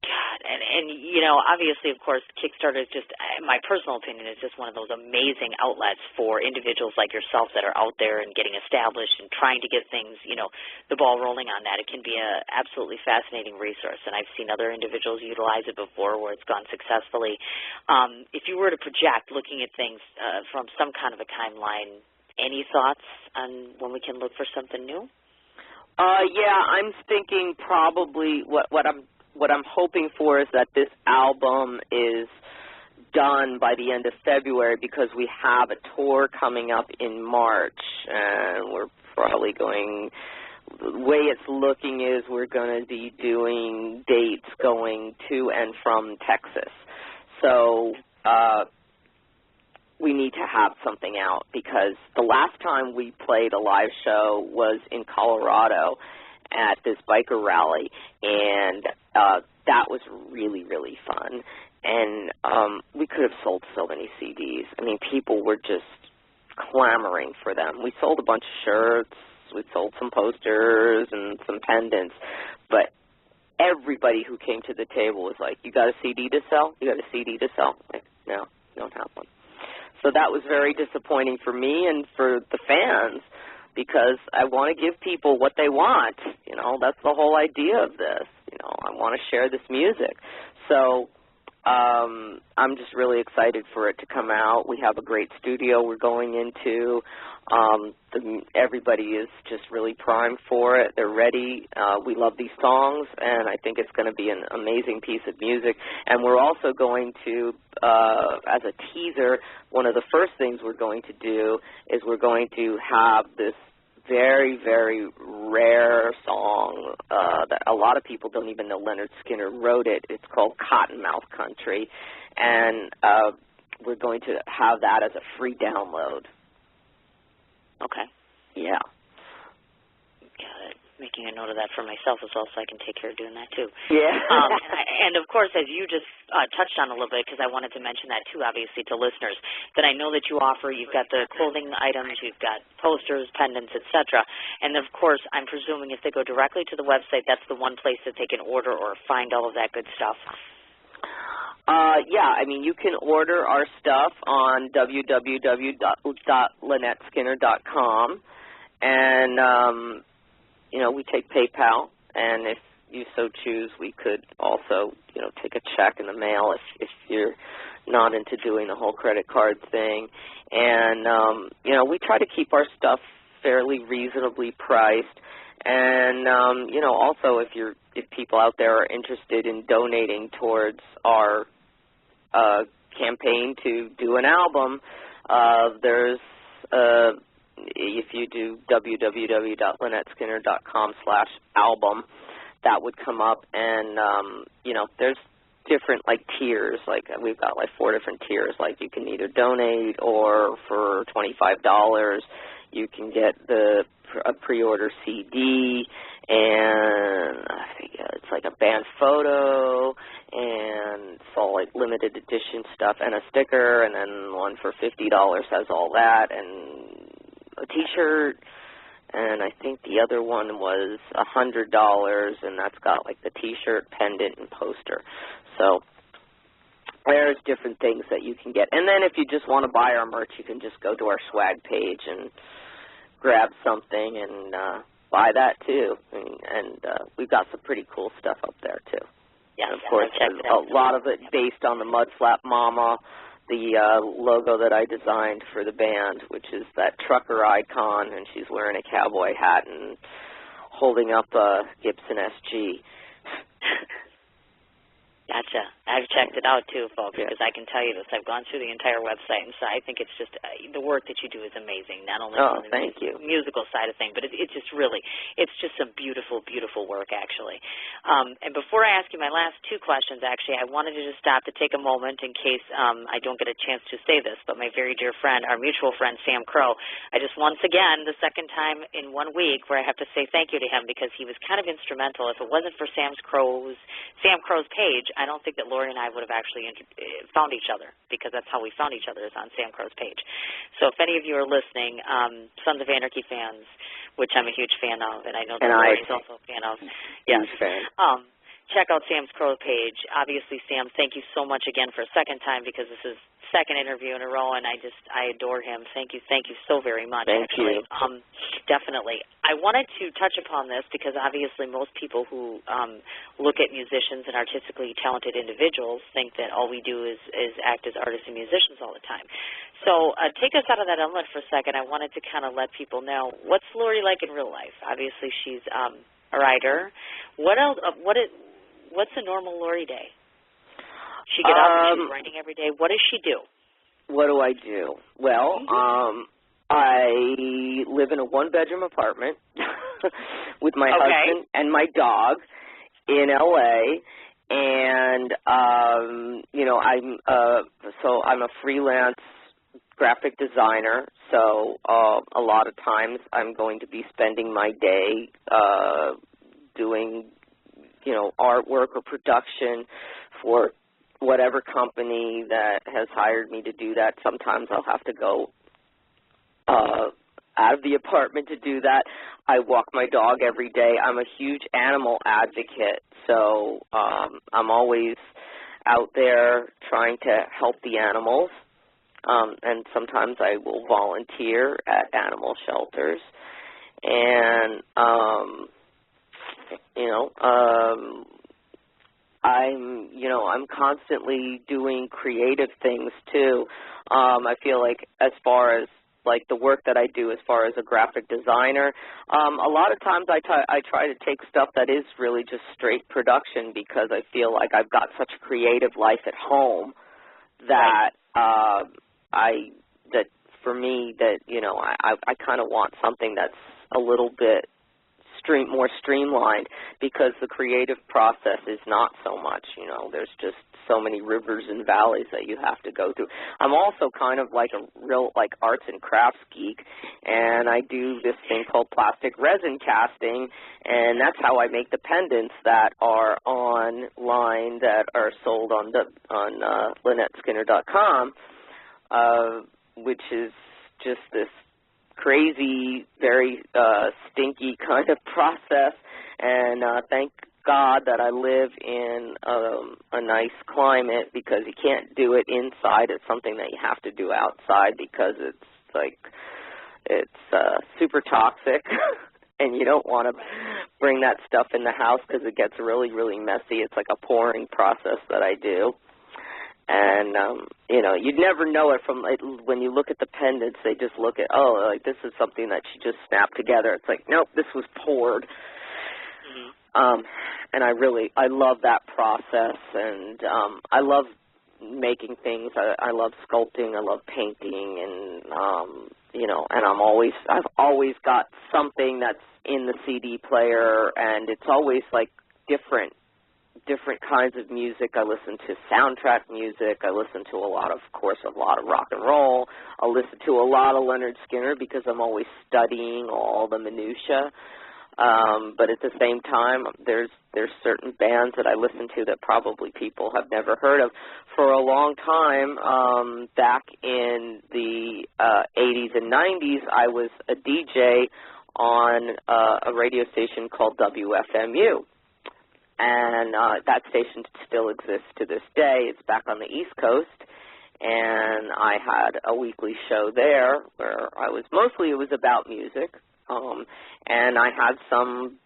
God, and you know, obviously, of course, Kickstarter is just, my personal opinion, is just one of those amazing outlets for individuals like yourself that are out there and getting established and trying to get things, you know, the ball rolling on that. It can be an absolutely fascinating resource, and I've seen other individuals utilize it before where it's gone successfully. If you were to project looking at things from some kind of a timeline, any thoughts on when we can look for something new? Yeah, I'm thinking probably what I'm hoping for is that this album is done by the end of February, because we have a tour coming up in March, and we're probably going, the way it's looking is we're going to be doing dates going to and from Texas. So we need to have something out, because the last time we played a live show was in Colorado at this biker rally, and that was really, really fun. And we could have sold so many CDs. I mean, people were just clamoring for them. We sold a bunch of shirts. We sold some posters and some pendants. But everybody who came to the table was like, you got a CD to sell? You got a CD to sell? Like, no, don't have one. So that was very disappointing for me and for the fans, because I want to give people what they want. You know, that's the whole idea of this. You know, I want to share this music. So I'm just really excited for it to come out. We have a great studio we're going into. Everybody is just really primed for it. They're ready. We love these songs, and I think it's going to be an amazing piece of music. And we're also going to, as a teaser, one of the first things we're going to do is we're going to have this very, very rare song that a lot of people don't even know Lynyrd Skynyrd wrote it. It's called Cottonmouth Country, and we're going to have that as a free download. Okay. Yeah. Got it. Making a note of that for myself as well, so I can take care of doing that too. Yeah. And of course, as you just touched on a little bit, because I wanted to mention that too, obviously, to listeners, that I know that you offer. You've got the clothing items, you've got posters, pendants, etc. And of course, I'm presuming if they go directly to the website, that's the one place that they can order or find all of that good stuff. Yeah, I mean, you can order our stuff on www.LynetteSkynyrd.com, and you know, we take PayPal, and if you so choose, we could also, you know, take a check in the mail if you're not into doing the whole credit card thing. And, you know, we try to keep our stuff fairly reasonably priced. And, you know, also if people out there are interested in donating towards our campaign to do an album, there's if you do www.LynetteSkynyrd.com/album, that would come up, and, you know, there's different, like, tiers. Like, we've got, like, 4 different tiers. Like, you can either donate, or for $25, you can get a pre-order CD, and I think it's like a band photo, and it's all, like, limited edition stuff, and a sticker, and then one for $50 has all that, and a T-shirt, and I think the other one was $100, and that's got like the T-shirt, pendant, and poster. So there's different things that you can get. And then if you just want to buy our merch, you can just go to our swag page and grab something and buy that too. And we've got some pretty cool stuff up there too. Yeah, and of course, a lot of it based on the Mud Flap Mama, the logo that I designed for the band, which is that trucker icon, and she's wearing a cowboy hat and holding up a Gibson SG. Gotcha. I've checked it out too, folks, Yeah. because I can tell you this. I've gone through the entire website, and so I think it's just the work that you do is amazing. Not only from the thank you. musical side of things, but it's just really, it's just some beautiful, beautiful work, actually. And before I ask you my last two questions, actually, I wanted to just stop to take a moment in case I don't get a chance to say this, but my very dear friend, our mutual friend, Sam Crow, I just once again, the second time in 1 week, where I have to say thank you to him because he was kind of instrumental. If it wasn't for Sam Crow's page, I don't think that Laurie and I would have actually found each other, because that's how we found each other, is on Sam Crow's page. So if any of you are listening, Sons of Anarchy fans, which I'm a huge fan of, and I know that Laurie's also a fan of. Yes. Check out Sam's Crow page. Obviously, Sam, thank you so much again for a second time, because this is second interview in a row, and I adore him. Thank you so very much. Thank you. Definitely. I wanted to touch upon this because obviously most people who look at musicians and artistically talented individuals think that all we do is act as artists and musicians all the time. So take us out of that element for a second. I wanted to kind of let people know, what's Laurie like in real life? Obviously, she's a writer. What else? What's a normal Laurie day? She get up and she's writing every day. What does she do? What do I do? Well, I live in a one-bedroom apartment with my husband and my dog in L.A., and I'm a freelance graphic designer. So a lot of times I'm going to be spending my day doing artwork or production for whatever company that has hired me to do that. Sometimes I'll have to go out of the apartment to do that. I walk my dog every day. I'm a huge animal advocate, so I'm always out there trying to help the animals, and sometimes I will volunteer at animal shelters. And I'm constantly doing creative things too. I feel like as far as like the work that I do as far as a graphic designer, a lot of times I try to take stuff that is really just straight production, because I feel like I've got such a creative life at home that for me I kind of want something that's a little bit more streamlined, because the creative process is not so much, there's just so many rivers and valleys that you have to go through. I'm also kind of like a real arts and crafts geek, and I do this thing called plastic resin casting, and that's how I make the pendants that are online, that are sold on LynetteSkynyrd.com, which is just this crazy, very stinky kind of process, and thank God that I live in a nice climate, because you can't do it inside. It's something that you have to do outside, because it's super toxic, and you don't want to bring that stuff in the house because it gets really, really messy. It's like a pouring process that I do. And, you'd never know it from, when you look at the pendants, they just look at, this is something that she just snapped together. It's like, nope, this was poured. And I love that process, and I love making things. I love sculpting. I love painting, and, and I've always got something that's in the CD player, and it's always different kinds of music. I listen to soundtrack music. I listen to a lot of rock and roll. I listen to a lot of Lynyrd Skynyrd, because I'm always studying all the minutia. But at the same time, there's certain bands that I listen to that probably people have never heard of. For a long time, back in the 80s and 90s, I was a DJ on a radio station called WFMU. And that station still exists to this day. It's back on the East Coast, and I had a weekly show there where it was about music, and I had some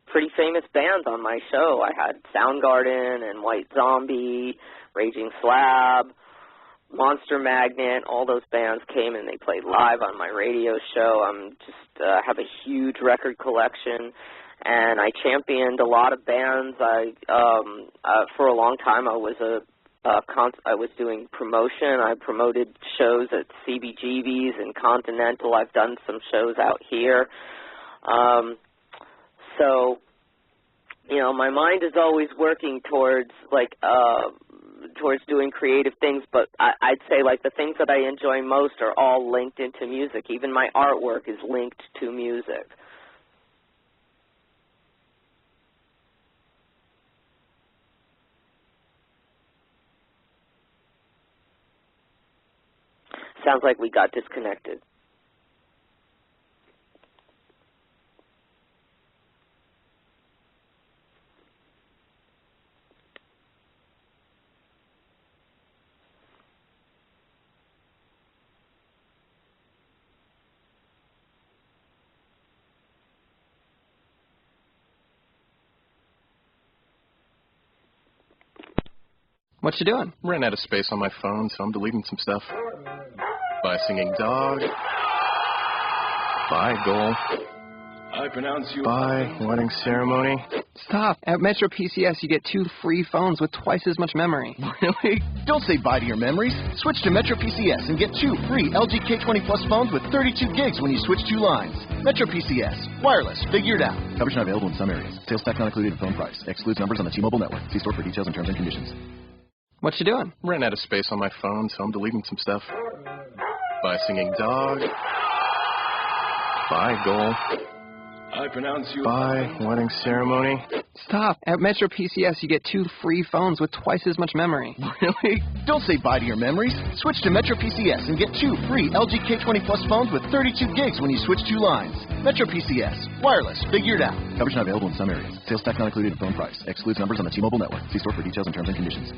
pretty famous bands on my show. I had Soundgarden and White Zombie, Raging Slab, Monster Magnet. All those bands came and they played live on my radio show. I'm just have a huge record collection. and I championed a lot of bands. For a long time, I was I was doing promotion. I promoted shows at CBGB's and Continental. I've done some shows out here. So, you know, my mind is always working towards towards doing creative things, but I'd say like the things that I enjoy most are all linked into music. Even my artwork is linked to music. Sounds like we got disconnected. What you doing? Ran out of space on my phone, so I'm deleting some stuff. By singing dog. By goal. I pronounce you. By wedding ceremony. Stop. At Metro PCS, you get 2 free phones with twice as much memory. Really? Don't say bye to your memories. Switch to Metro PCS and get 2 free LG K20 Plus phones with 32 gigs when you switch 2 lines. Metro PCS. Wireless. Figured out. Coverage not available in some areas. Sales tax not included in phone price. Excludes numbers on the T-Mobile network. See store for details and terms and conditions. What you doing? Ran out of space on my phone, so I'm deleting some stuff. By singing dog. By goal. I pronounce you. By wedding ceremony. Stop. At Metro PCS, you get 2 free phones with twice as much memory. Really? Don't say bye to your memories. Switch to Metro PCS and get 2 free LG K20 Plus phones with 32 gigs when you switch 2 lines. Metro PCS. Wireless. Figured out. Coverage not available in some areas. Sales tax not included in phone price. Excludes numbers on the T-Mobile network. See store for details and terms and conditions.